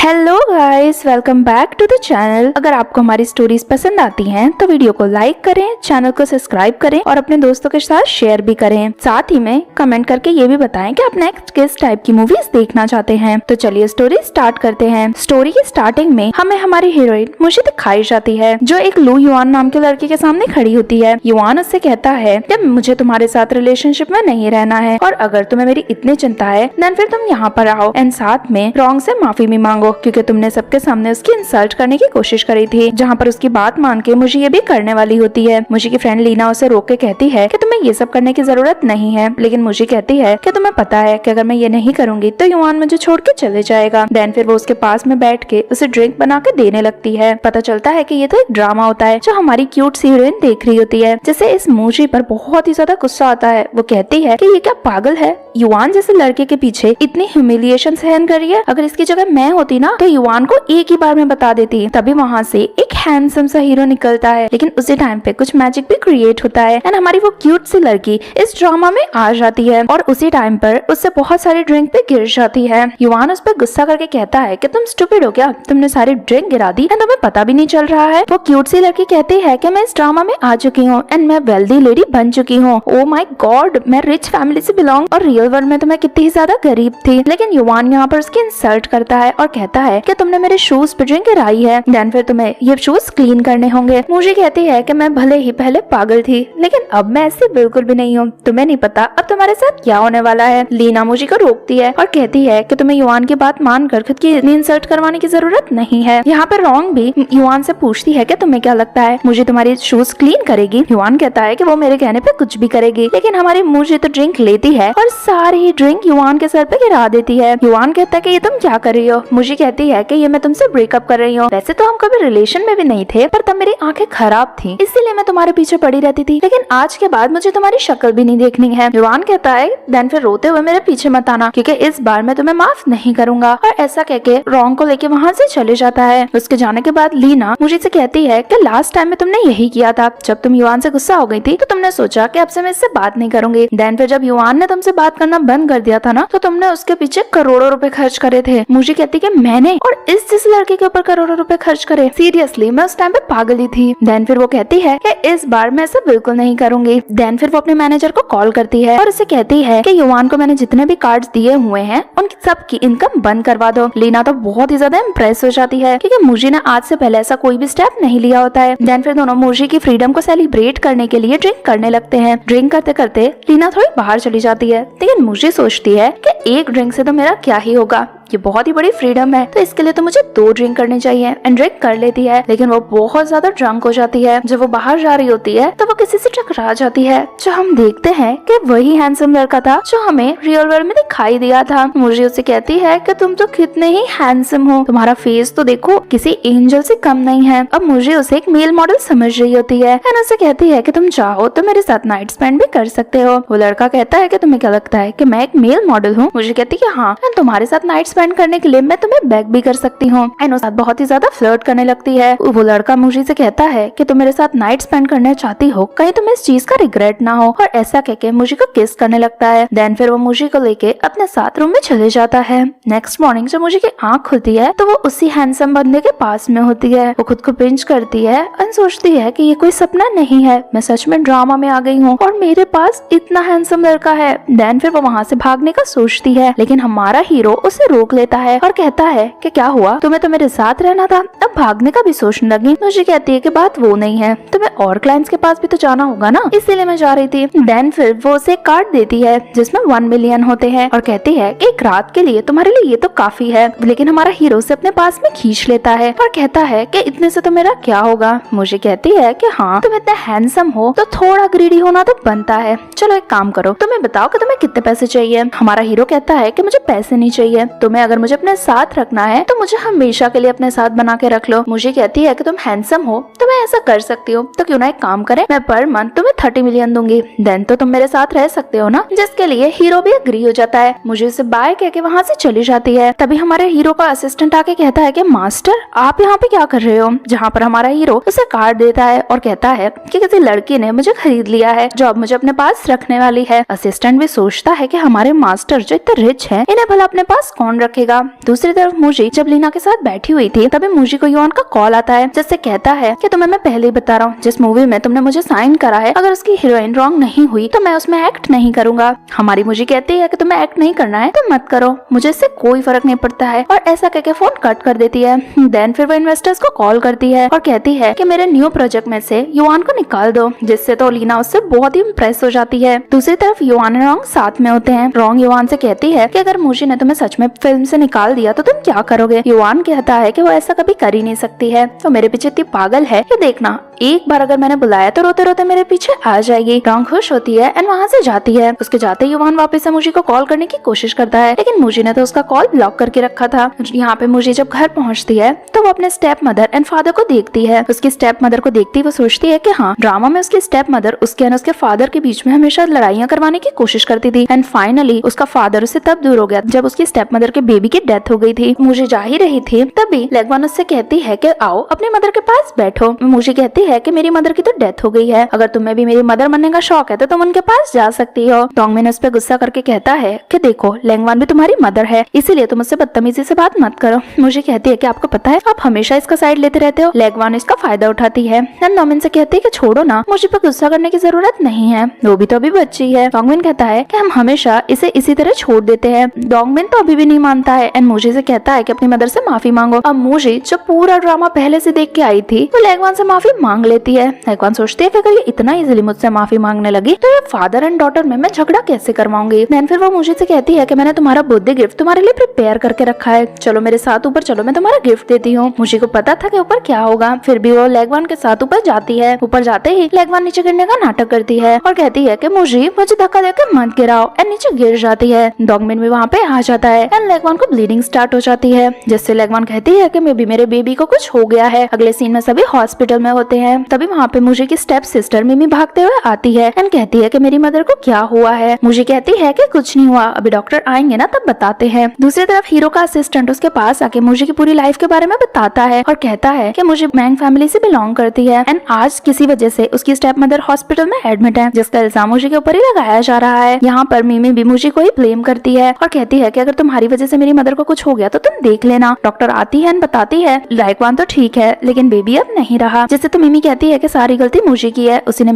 Hello guys, welcome back to the channel. अगर आपको हमारी स्टोरीज पसंद आती हैं तो वीडियो को लाइक करें, चैनल को सब्सक्राइब करें और अपने दोस्तों के साथ शेयर भी करें। साथ ही में कमेंट करके ये भी बताएं कि आप नेक्स्ट किस टाइप की मूवीज देखना चाहते हैं। तो चलिए स्टोरी स्टार्ट करते हैं। स्टोरी की स्टार्टिंग में हमें हमारी हीरोइन मुझे दिखाई जाती है, जो एक लू युआन नाम के लड़के के सामने खड़ी होती है। युआन उससे कहता है कि मुझे तुम्हारे साथ रिलेशनशिप में नहीं रहना है और अगर तुम्हें मेरी इतनी चिंता है देन फिर तुम यहाँ पर आओ एंड साथ में रॉन्ग से माफी भी मांगो, क्योंकि तुमने सबके सामने उसकी इंसल्ट करने की कोशिश करी थी। जहाँ पर उसकी बात मान के मुझे ये भी करने वाली होती है। मुझे की फ्रेंड लीना उसे रोक के कहती है कि तुम्हें ये सब करने की जरूरत नहीं है, लेकिन मुझे कहती है कि तुम्हें पता है कि अगर मैं ये नहीं करूंगी तो युआन मुझे छोड़ के चले जाएगा। देन फिर वो उसके पास में बैठ के उसे ड्रिंक बना के देने लगती है। पता चलता है कि ये तो एक ड्रामा होता है जो हमारी क्यूट सी हीरोइन देख रही होती है, जिसे इस मूजी पर बहुत ही ज्यादा गुस्सा आता है। वो कहती है कि ये क्या पागल है, युआन जैसे लड़के के पीछे इतनी ह्यूमिलिएशन सहन कर रही है। अगर इसकी जगह मैं होती ना तो युआन को एक ही बार में बता देती। तभी वहाँ से एक हैंडसम सा हीरो निकलता है, लेकिन उसी टाइम पे कुछ मैजिक भी क्रिएट होता है एंड हमारी वो क्यूट सी लड़की इस ड्रामा में आ जाती है और उसी टाइम पर उससे बहुत सारी ड्रिंक पे गिर जाती है। युआन उस पर गुस्सा करके कहता है कि तुम स्टूपिड हो क्या, तुमने सारी ड्रिंक गिरा दी एंड तुम्हें पता भी नहीं चल रहा है। वो क्यूट सी लड़की कहती है कि मैं इस ड्रामा में आ चुकी हूँ एंड मैं वेल्दी लेडी बन चुकी हूँ। ओ माय गॉड, मैं रिच फैमिली से बिलोंग और रियल वर्ल्ड में तो मैं कितनी ज्यादा गरीब थी। लेकिन युआन यहाँ पर उसकी इंसल्ट करता है और कहता है कि तुमने मेरे शूज पे ड्रिंक गिराई है, देन फिर तुम्हें ये शूज क्लीन करने होंगे। मुझे कहती है कि मैं भले ही पहले पागल थी लेकिन अब मैं ऐसी बिल्कुल भी नहीं हूँ। तुम्हें नहीं पता अब तुम्हारे साथ क्या होने वाला है। लीना मुझे को रोकती है और कहती है कि तुम्हें युआन की बात मानकर खुद की इंसल्ट करवाने की जरूरत नहीं है। यहाँ पर रॉन्ग भी युआन से पूछती है कि तुम्हें क्या लगता है मुझे तुम्हारी शूज क्लीन करेगी। युआन कहता है कि वो मेरे कहने पे कुछ भी करेगी, लेकिन हमारी मुझे तो ड्रिंक लेती है और सारी ड्रिंक युआन के सर पे गिरा देती है। युआन कहता है कि ये तुम क्या कर रही हो। मुझे कहती है कि ये मैं तुमसे ब्रेकअप कर रही हूँ। वैसे तो हम कभी रिलेशन में भी नहीं थे, पर तब मेरी आंखें खराब थी इसीलिए मैं तुम्हारे पीछे पड़ी रहती थी, लेकिन आज के बाद मुझे तुम्हारी शक्ल भी नहीं देखनी है। युआन कहता है देन फिर रोते हुए मेरे पीछे मत आना, क्योंकि इस बार मैं तुम्हें माफ नहीं करूंगा। और ऐसा कहके रॉन्ग को लेके वहाँ से चले जाता है। उसके जाने के बाद लीना मुझे से कहती है कि लास्ट टाइम में तुमने यही किया था। जब तुम युआन से गुस्सा हो गई थी तो तुमने सोचा कि अब से मैं इससे बात नहीं करूंगी। देन फिर जब युआन ने तुमसे बात करना बंद कर दिया था ना, तो तुमने उसके पीछे करोड़ों रुपए खर्च करे थे। मुझे कहती कि मैंने और इस लड़के के ऊपर करोड़ों रुपए खर्च करे। सीरियसली मैं उस टाइम पे पागल ही थी। देन फिर वो कहती है कि इस बार मैं ऐसा बिल्कुल नहीं करूंगी। देन फिर वो अपने मैनेजर को कॉल करती है और उसे कहती है कि युआन को मैंने जितने भी कार्ड्स दिए हुए हैं उनकी सबकी इनकम बंद करवा दो। लीना तो बहुत ही ज्यादा इम्प्रेस हो जाती है, क्योंकि मुझे ना आज से पहले ऐसा कोई भी स्टेप नहीं लिया होता है। देन फिर दोनों मुझे की फ्रीडम को सेलिब्रेट करने के लिए ड्रिंक करने लगते हैं। ड्रिंक करते करते लीना थोड़ी बाहर चली जाती है, लेकिन मुझे सोचती है कि एक ड्रिंक से तो मेरा क्या ही होगा, ये बहुत ही बड़ी फ्रीडम है, तो इसके लिए तो मुझे 2 ड्रिंक करनी चाहिए एंड ड्रिंक कर लेती है। लेकिन वो बहुत ज्यादा ड्रंक हो जाती है। जब वो बाहर जा रही होती है तो वो किसी से टकरा जाती है, जो हम देखते हैं कि वही हैंडसम लड़का था जो हमें रियल वर्ल्ड में दिखाई दिया था। मुझे उसे कहती है कि तुम तो कितने ही हैंडसम हो, तुम्हारा फेस तो देखो किसी एंजल से कम नहीं है। अब मुझे उसे एक मेल मॉडल समझ रही होती है एंड उसे कहती है कि तुम चाहो तो मेरे साथ नाइट स्पेंड भी कर सकते हो। वो लड़का कहता है कि तुम्हें क्या लगता है कि मैं एक मेल मॉडल हूँ। मुझे कहती है हाँ, तुम्हारे साथ नाइट स्पेंड करने के लिए मैं तुम्हें बैक भी कर सकती हूँ। एंड उसके साथ बहुत ही ज्यादा फ्लर्ट करने लगती है। वो लड़का मुझे से कहता है कि तुम मेरे साथ नाइट स्पेंड करना चाहती हो, कहीं तुम्हें इस चीज का रिग्रेट ना हो, और ऐसा कहके मुझे को किस करने लगता है। देन फिर वो मुझे को लेके अपने साथ रूम में चले जाता है। नेक्स्ट मॉर्निंग जब मुझे की आँख खुलती है तो वो उसी हैंडसम बंदे के पास में होती है। वो खुद को पिंच करती है और सोचती है कि ये कोई सपना नहीं है, मैं सच में ड्रामा में आ गई हूँ और मेरे पास इतना हैंडसम लड़का है। देन फिर वो वहाँ से भागने का सोचती है, लेकिन हमारा हीरो उसे रोक लेता है और कहता है कि क्या हुआ, तुम्हें तो मेरे साथ रहना था, अब भागने का भी सोचने लगी। मुझे कहती है कि बात वो नहीं है, तुम्हें और क्लाइंट्स के पास भी तो जाना होगा ना, इसीलिए मैं जा रही थी। देन फिर वो उसे कार्ड देती है जिसमें 1 मिलियन होते हैं और कहती है कि एक रात के लिए तुम्हारे लिए ये तो काफी है। लेकिन हमारा हीरो से अपने पास में खींच लेता है और कहता है कि इतने से तो मेरा क्या होगा। मुझे कहती है कि हाँ, तुम इतना हैंडसम हो तो थोड़ा ग्रीडी होना तो बनता है। चलो एक काम करो, तुम्हें बताओ कि तुम्हें कितने पैसे चाहिए। हमारा हीरो कहता है कि मुझे पैसे नहीं चाहिए, तुम्हें अगर मुझे अपने साथ रखना है तो मुझे हमेशा के लिए अपने साथ बना के रख लो। मुझे कहती है कि तुम हैंडसम हो तो मैं ऐसा कर सकती हूँ, तो क्यों ना एक काम करें, मैं पर मंथ तुम्हें 30 मिलियन दूंगी, देन तो तुम मेरे साथ रह सकते हो ना। जिसके लिए हीरो भी एग्री हो जाता है। मुझे उसे बाय कह के वहाँ से चली जाती है। तभी हमारे हीरो का असिस्टेंट आके कहता है कि मास्टर आप यहाँ पे क्या कर रहे हो। जहाँ पर हमारा हीरो उसे कार्ड देता है और कहता है कि किसी लड़की ने मुझे खरीद लिया है जो अब मुझे अपने पास रखने वाली है। असिस्टेंट भी सोचता है कि हमारे मास्टर जो इतने रिच हैं, इन्हें भला अपने पास कौन रखेगा। दूसरी तरफ मूजी जब लीना के साथ बैठी हुई थी तभी मूजी को युआन का कॉल आता है, जिससे कहता है कि तुम्हें मैं पहले ही बता रहा हूँ, जिस मूवी में तुमने मुझे साइन करा है अगर उसकी हीरोइन रॉन्ग नहीं हुई तो मैं उसमें एक्ट नहीं करूंगा। हमारी मूजी कहती है कि तुम्हें एक्ट नहीं करना है तो मत करो, मुझे इससे कोई फर्क नहीं पड़ता है, और ऐसा कहकर फोन कट कर देती है। देन फिर वो इन्वेस्टर्स को कॉल करती है और कहती है कि मेरे न्यू प्रोजेक्ट में से युआन को निकाल दो, जिससे तो लीना उससे बहुत ही इम्प्रेस हो जाती है। दूसरी तरफ युआन और रॉन्ग साथ में होते हैं। रॉन्ग युआन से कहती है कि अगर मूजी ने तुम्हें सच में फिल्म से निकाल दिया तो तुम क्या करोगे। युआन कहता है कि वो ऐसा कभी कर ही नहीं सकती है, तो मेरे पीछे इतनी पागल है कि देखना एक बार अगर मैंने बुलाया तो रोते रोते मेरे पीछे आ जाएगी। रॉन्ग खुश होती है एंड वहाँ से जाती है। उसके जाते युआन वापस से मूजी को कॉल करने की कोशिश करता है, लेकिन मूजी ने तो उसका कॉल ब्लॉक करके रखा था। यहाँ पे मूजी जब घर पहुँचती है तो वो अपने स्टेप मदर एंड फादर को देखती है। उसकी स्टेप मदर को देखती वो सोचती है कि हाँ, ड्रामा में उसकी स्टेप मदर उसके एंड उसके फादर के बीच में हमेशा लड़ाइयाँ करवाने की कोशिश करती थी, एंड फाइनली उसका फादर उससे तब दूर हो गया जब उसकी स्टेप मदर के बेबी की डेथ हो गई थी। मूजी जा ही रही थी तभी लेगवान उससे कहती है कि आओ अपनी मदर के पास बैठो। मूजी कहती है कि मेरी मदर की तो डेथ हो गई है, अगर तुम्हें भी मेरी मदर बनने का शौक है तो तुम उनके पास जा सकती हो। डोंगमिन उस पर गुस्सा करके कहता है कि देखो लेंगवान भी तुम्हारी मदर है, इसीलिए तुम उससे बदतमीजी से बात मत करो। मुझे कहती है कि आपको पता है आप हमेशा इसका साइड लेते रहते हो। लेगवान इसका फायदा उठाती है। डोंगमिन से कहती है कि छोड़ो ना, मुझे पे गुस्सा करने की जरूरत नहीं है, वो भी तो अभी बच्ची है। डोंगमिन कहता है कि हम हमेशा इसे इसी तरह छोड़ देते हैं। डोंगमिन तो अभी भी नहीं मानता है एंड मूजी से कहता है कि अपनी मदर से माफी मांगो। अब मूजी जो पूरा ड्रामा पहले से देख के आई थी वो लेगवान से माफी मांग लेती है। लेगवान सोचती है कि अगर ये इतना इजीली मुझसे माफी मांगने लगी तो ये फादर एंड डॉटर में मैं झगड़ा कैसे करवाऊंगी। देन फिर वो मूजी से कहती है कि मैंने तुम्हारा बर्थडे गिफ्ट तुम्हारे लिए प्रिपेयर करके रखा है, चलो मेरे साथ ऊपर चलो, मैं तुम्हारा गिफ्ट देती हूँ। मूजी को पता था कि ऊपर क्या होगा, फिर भी वो लेगवान के साथ ऊपर जाती है। ऊपर जाते ही लेगवान नीचे गिरने का नाटक करती है और कहती है कि मूजी मुझे धक्का देकर मत गिराओ, एंड नीचे गिर जाती है। डोंगमिन भी वहाँ पे आ जाता है एंड लेगवान को ब्लीडिंग स्टार्ट हो जाती है, जिससे लेगवान कहती है कि मेरे बेबी को कुछ हो गया है। अगले सीन में सभी हॉस्पिटल में होते हैं। तभी वहाँ पे मूजी की स्टेप सिस्टर मिमी भागते हुए आती है एंड कहती है कि मेरी मदर को क्या हुआ है। मूजी कहती है कि कुछ नहीं हुआ, अभी डॉक्टर आएंगे ना तब बताते हैं। दूसरी तरफ हीरो का असिस्टेंट उसके पास आके मूजी की पूरी लाइफ के बारे में बताता है और कहता है कि मुझे मैंग फैमिली से बिलोंग करती है एंड आज किसी वजह से उसकी स्टेप मदर हॉस्पिटल में एडमिट है, जिसका इल्जाम मूजी के ऊपर ही लगाया जा रहा है। यहाँ पर मिमी भी मूजी को ही ब्लेम करती है और कहती है कि अगर तुम्हारी वजह से मेरी मदर को कुछ हो गया तो तुम देख लेना। डॉक्टर आती है एंड बताती है लेगवान तो ठीक है लेकिन बेबी अब नहीं रहा, जिससे तो मिमी कहती है कि सारी गलती मूजी की है, उसी ने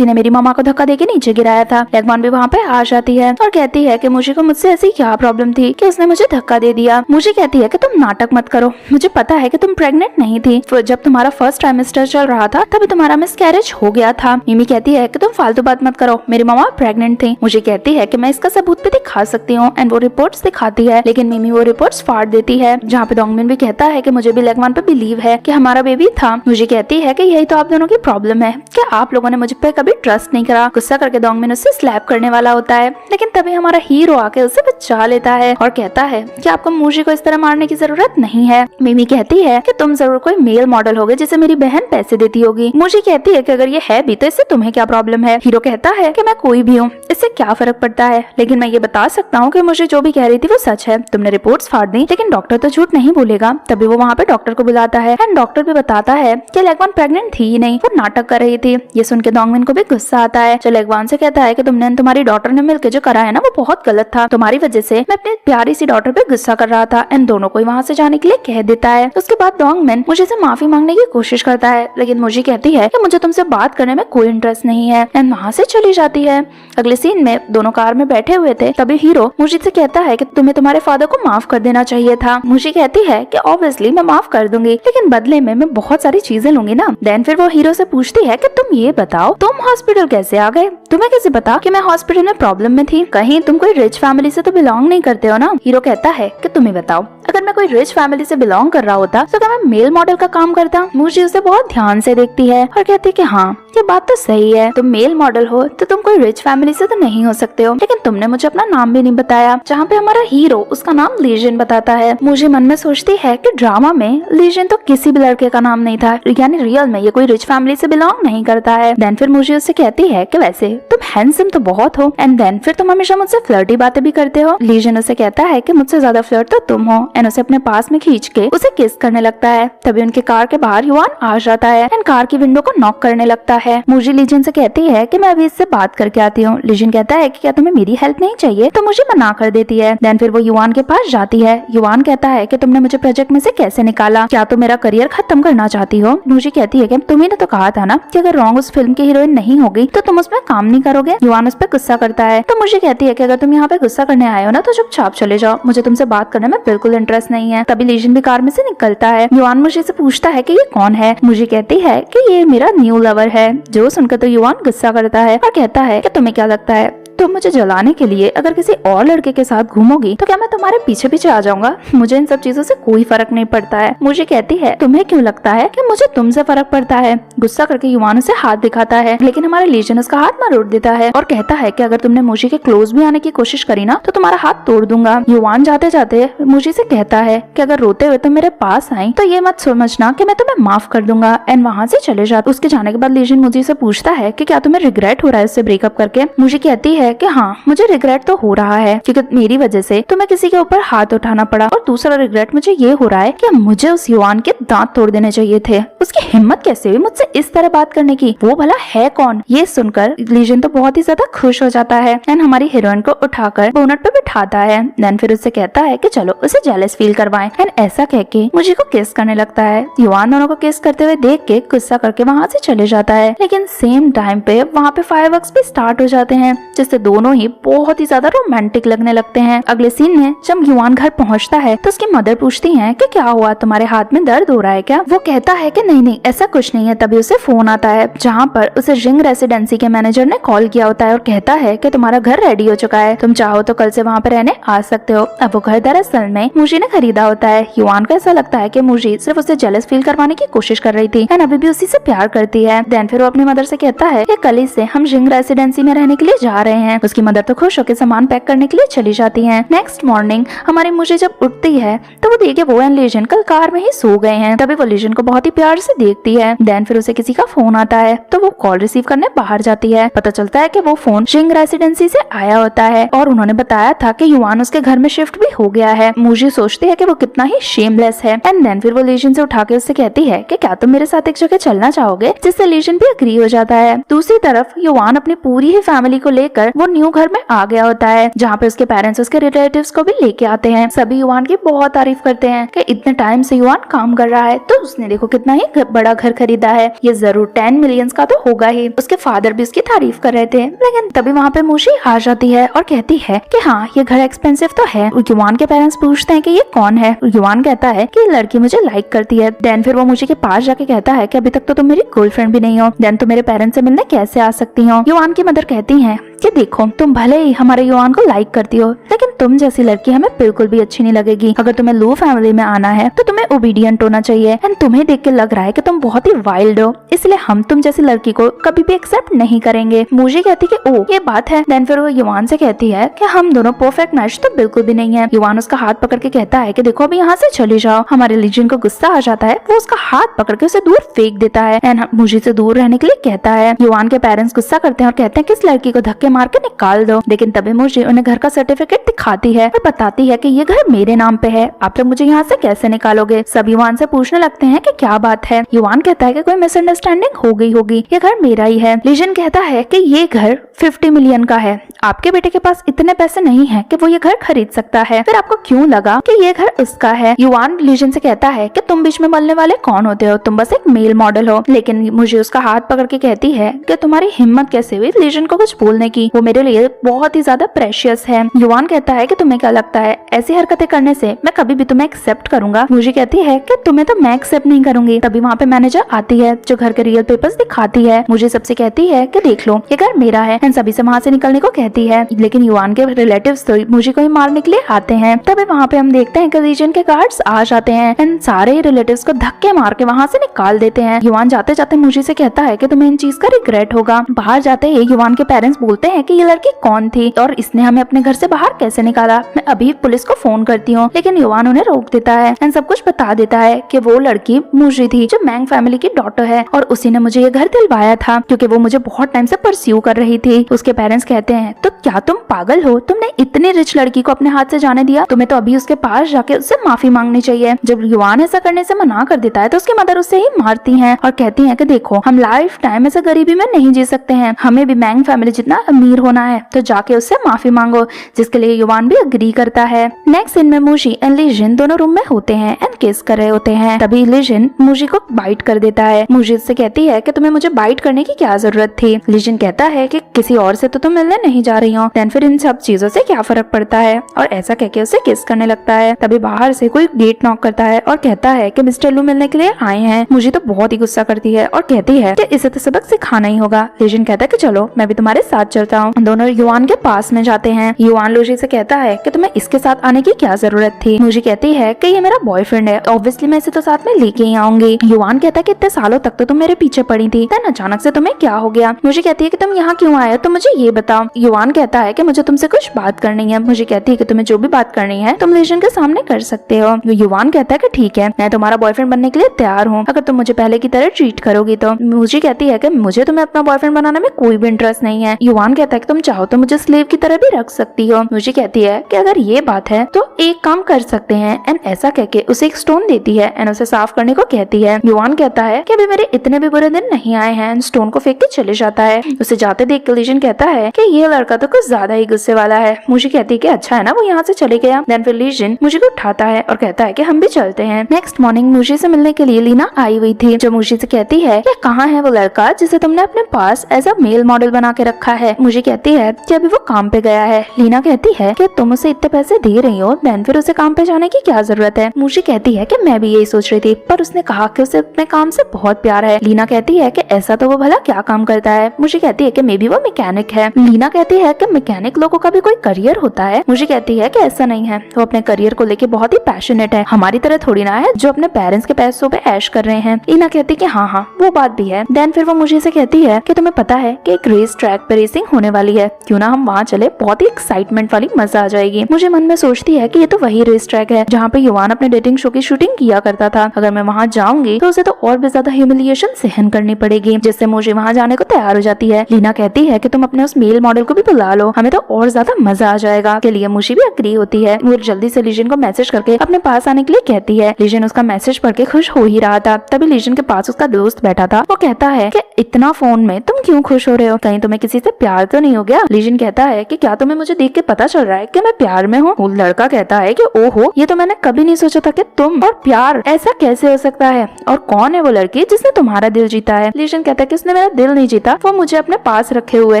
मेरी मामा को धक्का देके नीचे गिराया था। लेगवान भी वहाँ पे आ जाती है और कहती है कि मूजी को मुझसे ऐसी क्या प्रॉब्लम थी कि उसने मुझे धक्का दे दिया। मूजी कहती है कि तुम नाटक मत करो, मुझे पता है कि तुम प्रेग्नेंट नहीं थी, जब तुम्हारा फर्स्ट ट्राइमेस्टर चल रहा था तभी तुम्हारा मिसकैरेज हो गया था। मिमी कहती है कि तुम फालतू बात मत करो, मेरी मामा प्रेग्नेंट थी। मुझे कहती है कि मैं इसका सबूत भी दिखा सकती हूँ एंड वो रिपोर्ट्स दिखाती है, लेकिन मिमी वो रिपोर्ट्स फाड़ देती है। जहाँ पे डोंगमिन भी कहता है कि मुझे भी लेगवान पे बिलीव है कि हमारा बेबी था। मुझे कहती है कि यही तो आप दोनों की प्रॉब्लम है कि आप लोगों ने मुझ पे कभी ट्रस्ट नहीं करा। गुस्सा करके डोंगमिन उससे स्लैप करने वाला होता है, लेकिन तभी हमारा हीरो आके उसे बचा लेता है और कहता है कि आपको मूजी को इस तरह मारने की जरूरत नहीं है। मिमी कहती है कि तुम जरूर कोई मेल मॉडल होगे जिसे मेरी बहन पैसे देती होगी। मूजी कहती है कि अगर ये है भी तो इससे तुम्हें क्या प्रॉब्लम है। हीरो कहता है कि मैं कोई भी हूँ, इससे क्या फर्क पड़ता है, लेकिन मैं ये बता सकता हूँ कि मुझे जो भी कह रही थी वो सच है। तुमने रिपोर्ट्स फाड़ दी लेकिन डॉक्टर तो झूठ नहीं बोलेगा। तभी वो वहाँ पे डॉक्टर को बुलाता है एंड डॉक्टर भी बताता है कि लेगवान प्रेग्नेंट थी ही नहीं, वो नाटक कर रही थी। ये सुन के डोंगमिन को भी गुस्सा आता है, जो लेगवान से कहता है कि तुमने तुम्हारी डॉटर ने मिलकर जो करा है ना वो बहुत गलत था, तुम्हारी वजह से मैं अपनी प्यारी सी डॉटर पे गुस्सा कर रहा था। एंड दोनों को वहाँ से जाने के लिए कह देता है। उसके बाद डोंगमिन मुझे से माफी मांगने की कोशिश करता है, लेकिन मुझे कहती है कि मुझे तुमसे बात करने में कोई इंटरेस्ट नहीं है एंड वहाँ से चली जाती है। अगले सीन में दोनों कार में बैठे हुए थे, तभी हीरो मुझे से कहता है कि तुम्हें तुम्हारे फादर को माफ कर देना चाहिए था। मुझे कहती है कि ऑब्वियसली मैं माफ कर दूंगी, लेकिन बदले में मैं बहुत सारी चीजें लूंगी ना। देन फिर वो हीरो से पूछती है कि तुम ये बताओ तुम हॉस्पिटल कैसे आ गए, तुम्हें कैसे पता कि मैं हॉस्पिटल में प्रॉब्लम में थी, कहीं तुम कोई रिच फैमिली से तो बिलोंग नहीं करते हो ना। हीरो कहता है कि तुम्हें बताओ अगर मैं कोई रिच फैमिली से बिलोंग कर रहा होता तो क्या मैं मेल मॉडल का काम करता। मुझे उसे बहुत ध्यान से देखती है और कहती है कि हाँ ये बात तो सही है, तुम मेल मॉडल हो तो तुम कोई रिच फैमिली से तो नहीं हो सकते हो, लेकिन तुमने मुझे अपना नाम भी नहीं बताया। जहाँ पे हमारा हीरो उसका नाम लीजन बताता है। मुझे मन में सोचती है कि ड्रामा में लीजन तो किसी भी लड़के का नाम नहीं था, यानी रियल में ये कोई रिच फैमिली से बिलोंग नहीं करता है। देन फिर मुझे उससे कहती है कि वैसे तुम हैंडसम तो बहुत हो एंड देन फिर तुम हमेशा मुझसे फ्लर्टी बातें भी करते हो। लीजन उसे कहता है कि मुझसे ज्यादा फ्लर्ट तो तुम हो एंड एंड उसे अपने पास में खींच के उसे किस करने लगता है। तभी उनके कार के बाहर युआन आ जाता है एंड कार की विंडो को नॉक करने लगता है। मुझे लीजन से कहती है कि मैं अभी इससे बात करके आती हूँ। लीजन कहता है कि क्या तुम्हें मेरी हेल्प नहीं चाहिए, तो मुझे मना कर देती है। देन फिर वो युआन के पास जाती है। युआन कहता है कि तुमने मुझे प्रोजेक्ट में से कैसे निकाला, क्या तुम मेरा करियर खत्म करना चाहती हो। मुझे कहती है कि तुम्ही ने तो कहा था ना कि अगर रॉन्ग उस फिल्म की हीरोइन नहीं होगी तो तुम उसमें काम नहीं करोगे। युआन उस पर गुस्सा करता है। तो मुझे कहती है कि अगर तुम यहाँ पे गुस्सा करने आए हो ना तो चुपचाप चले जाओ, मुझे तुमसे बात करने में बिल्कुल इंटरेस्ट नहीं है। तभी लीजन भी कार में से निकलता है। युआन मुझे से पूछता है कि ये कौन है। मुझे कहती है कि ये मेरा न्यू लवर है। जो सुनकर तो युआन गुस्सा करता है और कहता है कि तुम्हें क्या लगता है तुम मुझे जलाने के लिए अगर किसी और लड़के के साथ घूमोगी तो क्या मैं तुम्हारे पीछे पीछे आ जाऊंगा। मुझे इन सब चीजों से कोई फर्क नहीं पड़ता है। मुझे कहती है तुम्हें क्यों लगता है कि मुझे तुमसे फर्क पड़ता है। गुस्सा करके युआन उसे हाथ दिखाता है, लेकिन हमारे लीजन उसका हाथ ना रोक देता है और कहता है कि अगर तुमने मुझे के क्लोज भी आने की कोशिश करी ना तो तुम्हारा हाथ तोड़ दूंगा। युआन जाते जाते मुझे से कहता है कि अगर रोते हुए तुम मेरे पास आई तो ये मत समझना कि मैं तुम्हें माफ कर दूंगा एंड वहाँ से चले जाते। उसके जाने के बाद लीजन मुझे से पूछता है कि क्या तुम्हें रिग्रेट हो रहा है उससे ब्रेकअप करके। मुझे कहती है कि हाँ मुझे रिग्रेट तो हो रहा है क्योंकि मेरी वजह से तुम्हें किसी के ऊपर हाथ उठाना पड़ा, और दूसरा रिग्रेट मुझे ये हो रहा है कि मुझे उस युआन के दांत तोड़ देने चाहिए थे। उसकी हिम्मत कैसे हुई मुझसे इस तरह बात करने की, वो भला है कौन। ये सुनकर लीजन तो बहुत ही ज्यादा खुश हो जाता है एंड हमारी हीरोइन को उठाकर बोनट पे बिठाता है। देन फिर उससे कहता है कि चलो उसे जेलस फील करवाएं एंड ऐसा कह के मुझे को किस करने लगता है। युआन दोनों को किस करते हुए देख के गुस्सा करके वहाँ से चले जाता है, लेकिन सेम टाइम पे वहाँ पे फायरवर्क्स भी स्टार्ट हो जाते हैं जिससे दोनों ही बहुत ही ज्यादा रोमांटिक लगने लगते हैं। अगले सीन में जब युआन घर पहुंचता है तो उसकी मदर पूछती है कि क्या हुआ, तुम्हारे हाथ में दर्द हो रहा है क्या। वो कहता है कि नहीं नहीं ऐसा कुछ नहीं है। तभी उसे फोन आता है जहाँ पर उसे रिंग रेसिडेंसी के मैनेजर ने कॉल किया होता है और कहता है कि तुम्हारा घर रेडी हो चुका है, तुम चाहो तो कल से वहाँ पे रहने आ सकते हो। अब वो घर दरअसल में मुझे ने खरीदा होता है। युआन को ऐसा लगता है कि मुझे सिर्फ उसे जेलस फील करवाने की कोशिश कर रही थी एंड अभी भी उसी से प्यार करती है। देन फिर वो अपनी मदर से कहता है कि कल ही से हम रिंग रेसिडेंसी में रहने के लिए जा रहे हैं। उसकी मदर तो खुश होकर सामान पैक करने के लिए चली जाती हैं। नेक्स्ट मॉर्निंग हमारी मुझे जब उठती है तो वो देखे वो एंड लीजन कल कार में ही सो गए हैं। तभी वो लीजन को बहुत ही प्यार से देखती है। देन फिर उसे किसी का फोन आता है तो वो कॉल रिसीव करने बाहर जाती है। पता चलता है कि वो फोन रिंग रेसिडेंसी से आया होता है और उन्होंने बताया था कि युआन उसके घर में शिफ्ट भी हो गया है। मुझे सोचती है कि वो कितना ही शेमलेस है एंड देन फिर वो लीजन से उठा के उससे कहती है कि क्या तुम मेरे साथ एक जगह चलना चाहोगे, जिससे लीजन भी अग्री हो जाता है। दूसरी तरफ युआन अपनी पूरी ही फैमिली को लेकर वो न्यू घर में आ गया होता है जहाँ पे उसके पेरेंट्स उसके रिलेटिव्स को भी लेके आते हैं। सभी युआन की बहुत तारीफ करते हैं कि इतने टाइम से युआन काम कर रहा है तो उसने देखो कितना ही बड़ा घर खरीदा है, ये जरूर 10 मिलियंस का तो होगा ही। उसके फादर भी उसकी तारीफ कर रहे थे, लेकिन तभी वहाँ पे मुशी आ जाती है और कहती है कि हाँ ये घर एक्सपेंसिव तो है। युआन के पेरेंट्स पूछते हैं कि ये कौन है। युआन कहता है कि ये लड़की मुझे लाइक करती है। देन फिर वो मुशी के पास जाके कहता है कि अभी तक तो तुम मेरी गर्लफ्रेंड भी नहीं हो, देन तुम मेरे पेरेंट्स से मिलने कैसे आ सकती हो। युआन की मदर कहती है कि देखो तुम भले ही हमारे युआन को लाइक करती हो, लेकिन तुम जैसी लड़की हमें बिल्कुल भी अच्छी नहीं लगेगी। अगर तुम्हें लो फैमिली में आना है तो तुम्हें ओबीडियंट होना चाहिए एंड तुम्हें देख के लग रहा है कि तुम बहुत ही वाइल्ड हो, इसलिए हम तुम जैसी लड़की को कभी भी एक्सेप्ट नहीं करेंगे। मुझे कहती कि ओ ये बात है। देन फिर वो युआन से कहती है कि हम दोनों परफेक्ट मैच तो बिल्कुल भी नहीं है। युआन उसका हाथ पकड़ के कहता है कि देखो अभी यहाँ से चले जाओ। हमारे लीजन को गुस्सा आ जाता है, वो उसका हाथ पकड़ के उसे दूर फेंक देता है एंड मुझे से दूर रहने के लिए कहता है। युआन के पेरेंट्स गुस्सा करते हैं और कहते हैं कि इस लड़की को धक्के मार के निकाल दो, लेकिन तभी मुझे उन्हें घर का सर्टिफिकेट दिखाती है और बताती है कि ये घर मेरे नाम पे है, आप लोग मुझे यहाँ से कैसे निकालोगे। सब युआन से पूछने लगते हैं कि क्या बात है। युआन कहता है कि कोई मिसअंडरस्टैंडिंग हो गई होगी, ये घर मेरा ही है। लीजन कहता है कि ये घर 50 मिलियन का है, आपके बेटे के पास इतने पैसे नहीं है कि वो ये घर खरीद सकता है, फिर आपको क्यों लगा कि ये घर उसका है। युआन लीजन से कहता है कि तुम बीच में बोलने वाले कौन होते हो, तुम बस एक मेल मॉडल हो। लेकिन मुझे उसका हाथ पकड़ के कहती है कि तुम्हारी हिम्मत कैसे हुई लीजन को कुछ बोलने की, वो मेरे लिए बहुत ही ज्यादा प्रेशियस है। युआन कहता है कि तुम्हें क्या लगता है ऐसी हरकतें करने से मैं कभी भी तुम्हें एक्सेप्ट करूंगा। मुझे कहती है कि तुम्हें तो मैं एक्सेप्ट नहीं करूंगी। तभी वहाँ पे मैनेजर आती है जो घर के रियल पेपर्स दिखाती है। मुझे सबसे कहती है कि देख लो ये घर मेरा है एंड सभी से वहाँ से निकलने को कहती है, लेकिन युआन के रिलेटिव्स तो मुझे को ही मारने के लिए आते हैं। तभी वहाँ पे हम देखते हैं कि रीजन के गार्ड्स आ जाते हैं एंड सारे रिलेटिव्स को धक्के मार के वहाँ से निकाल देते हैं। युआन जाते जाते मुझे से कहता है कि तुम्हें इन चीज का रिग्रेट होगा। बाहर जाते ही युआन के पेरेंट्स बोलते पूछते हैं कि ये लड़की कौन थी और इसने हमें अपने घर से बाहर कैसे निकाला। मैं अभी पुलिस को फोन करती हूँ, लेकिन युवान उन्हें रोक देता है एंड सब कुछ बता देता है कि वो लड़की मुझे थी जो मैंग फैमिली की डॉटर है और उसी ने मुझे ये घर दिलवाया था क्योंकि वो मुझे बहुत टाइम से परस्यू कर रही थी। उसके पेरेंट्स कहते हैं तो क्या तुम पागल हो, तुमने इतनी रिच लड़की को अपने हाथ से जाने दिया, तुम्हें तो अभी उसके पास जाके उससे माफी मांगनी चाहिए। जब युवान ऐसा करने से मना कर देता है तो उसकी मदर उससे ही मारती हैं और कहती हैं कि देखो हम लाइफ टाइम ऐसे गरीबी में नहीं जी सकते हैं, हमें भी मैंग फैमिली जितना अमीर होना है, तो जाके उससे माफी मांगो, जिसके लिए युवान भी अग्री करता है। नेक्स्ट सीन में मुशी एंड लीजिन दोनों रूम में होते हैं एंड किस कर रहे होते हैं। तभी लीजिन मुशी को बाइट कर देता है। मुशी उससे कहती है कि तुम्हें मुझे बाइट करने की क्या जरूरत थी। लीजिन कहता है कि किसी और से तो तुम मिलने नहीं जा रही हो, देन फिर इन सब चीजों से क्या फर्क पड़ता है, और ऐसा कहके उसे किस करने लगता है। तभी बाहर से कोई गेट नॉक करता है और कहता है कि मिस्टर लू मिलने के लिए आए हैं। मुझे तो बहुत ही गुस्सा करती है और कहती है कि इसे तो सबक सिखाना ही होगा। लीजिन कहता है कि चलो मैं भी तुम्हारे साथ चलता हूँ। दोनों युवान के पास में जाते हैं। युवान लूजी से कहता है कि तुम्हें इसके साथ आने की क्या जरूरत थी। मुझे कहती है कि ये मेरा बॉयफ्रेंड है, ऑब्वियसली मैं इसे तो साथ में लेके ही आऊंगी। युवान कहता है कि इतने सालों तक तो तुम मेरे पीछे पड़ी थी, देन अचानक से तुम्हें क्या हो गया। मुझे कहती है कि तुम यहाँ क्यों आए, तो मुझे ये बताओ। युवान कहता है कि मुझे तुमसे कुछ बात करनी है। मुझे कहती है कि तुम्हें जो भी बात करनी है तुम लीजिन के सामने कर सकते हो। युवान कहता है कि ठीक है, मैं तुम्हारा बॉयफ्रेंड बनने के लिए तैयार हूँ, अगर तुम मुझे पहले की तरह ट्रीट करोगी तो। मुझे कहती है कि मुझे तुम्हें अपना बॉयफ्रेंड बनाने में कोई भी इंटरेस्ट नहीं है। युवान कहता है कि तुम चाहो तो मुझे स्लेव की तरह भी रख सकती हो। मुझे कहती है कि अगर ये बात है तो एक काम कर सकते हैं, एंड ऐसा कहके उसे एक स्टोन देती है एंड उसे साफ करने को कहती है। युवान कहता है कि अभी मेरे इतने भी बुरे दिन नहीं आए हैं, स्टोन को फेंक के चले जाता है। उसे जाते देख के लीजिन कहता है कि ये लड़का तो कुछ ज्यादा ही गुस्से वाला है। मुझे कहती है कि अच्छा है ना वो यहाँ से चले गया। देन फिर लीजिन मुझे को उठाता है और कहता है कि हम भी चलते हैं। नेक्स्ट मॉर्निंग मुझे से मिलने के लिए लीना आई हुई थी, जो मुझे से कहती है कि कहाँ है वो लड़का जिसे तुमने अपने पास एज अ मेल मॉडल बना के रखा है। मुझे कहती है कि अभी वो काम पे गया है। लीना कहती है कि तुम उसे इतने पैसे दे रही हो, देन फिर उसे काम पे जाने की क्या जरूरत है। मुझे कहती है कि मैं भी यही सोच रही थी, पर उसने कहा कि उसे अपने काम से बहुत प्यार है। लीना कहती है कि ऐसा तो वो भला क्या काम करता है। मुझे कहती है कि मे बी वो मैकेनिक है। लीना कहती है कि मैकेनिक लोगों का भी कोई करियर होता है। मुझे कहती है कि ऐसा नहीं है, वो अपने करियर को लेके बहुत ही पैशनेट है, हमारी तरह थोड़ी ना है जो अपने पेरेंट्स के पैसों पे ऐश कर रहे हैं। लीना कहती है कि हाँ हाँ वो बात भी है। देन फिर वो मुझे से कहती है कि तुम्हें पता है कि एक रेस ट्रैक पे रेसिंग होने वाली है, क्यों ना हम वहाँ चले, बहुत ही एक्साइटमेंट वाली मजा आ जाएगी। मुझे मन में सोचती है कि ये तो वही रेस ट्रैक है जहाँ पे युवान अपने डेटिंग शो की शूटिंग किया करता था। अगर मैं वहाँ जाऊंगी तो उसे तो और भी ज्यादा ह्यूमिलिएशन सहन करनी पड़ेगी, जिससे मुझे वहाँ जाने को तैयार हो जाती है। लीना कहती है कि तुम अपने उस मेल मॉडल को भी बुला लो, हमें तो और ज्यादा मजा आ जाएगा। के लिए मुझे भी अग्री होती है। वो जल्दी से लीजिन को मैसेज करके अपने पास आने के लिए कहती है। लीजिन उसका मैसेज पढ़ के खुश हो ही रहा था, तभी लीजिन के पास उसका दोस्त बैठा था। वो कहता है कि इतना फोन में तुम क्यों खुश हो रहे हो, कहीं तुम्हें किसी से प्यार तो नहीं हो गया। लीजिन कहता है कि क्या तुम्हें मुझे देख के पता चल रहा है कि मैं प्यार में हूँ। वो लड़का कहता है कि ओहो, ये तो मैंने कभी नहीं सोचा था कि तुम और प्यार ऐसा कैसे हो सकता है, और कौन है वो लड़की जिसने तुम्हारा दिल जीता है। लीजिन कहता है कि उसने मेरा दिल नहीं जीता, वो मुझे अपने पास रखे हुए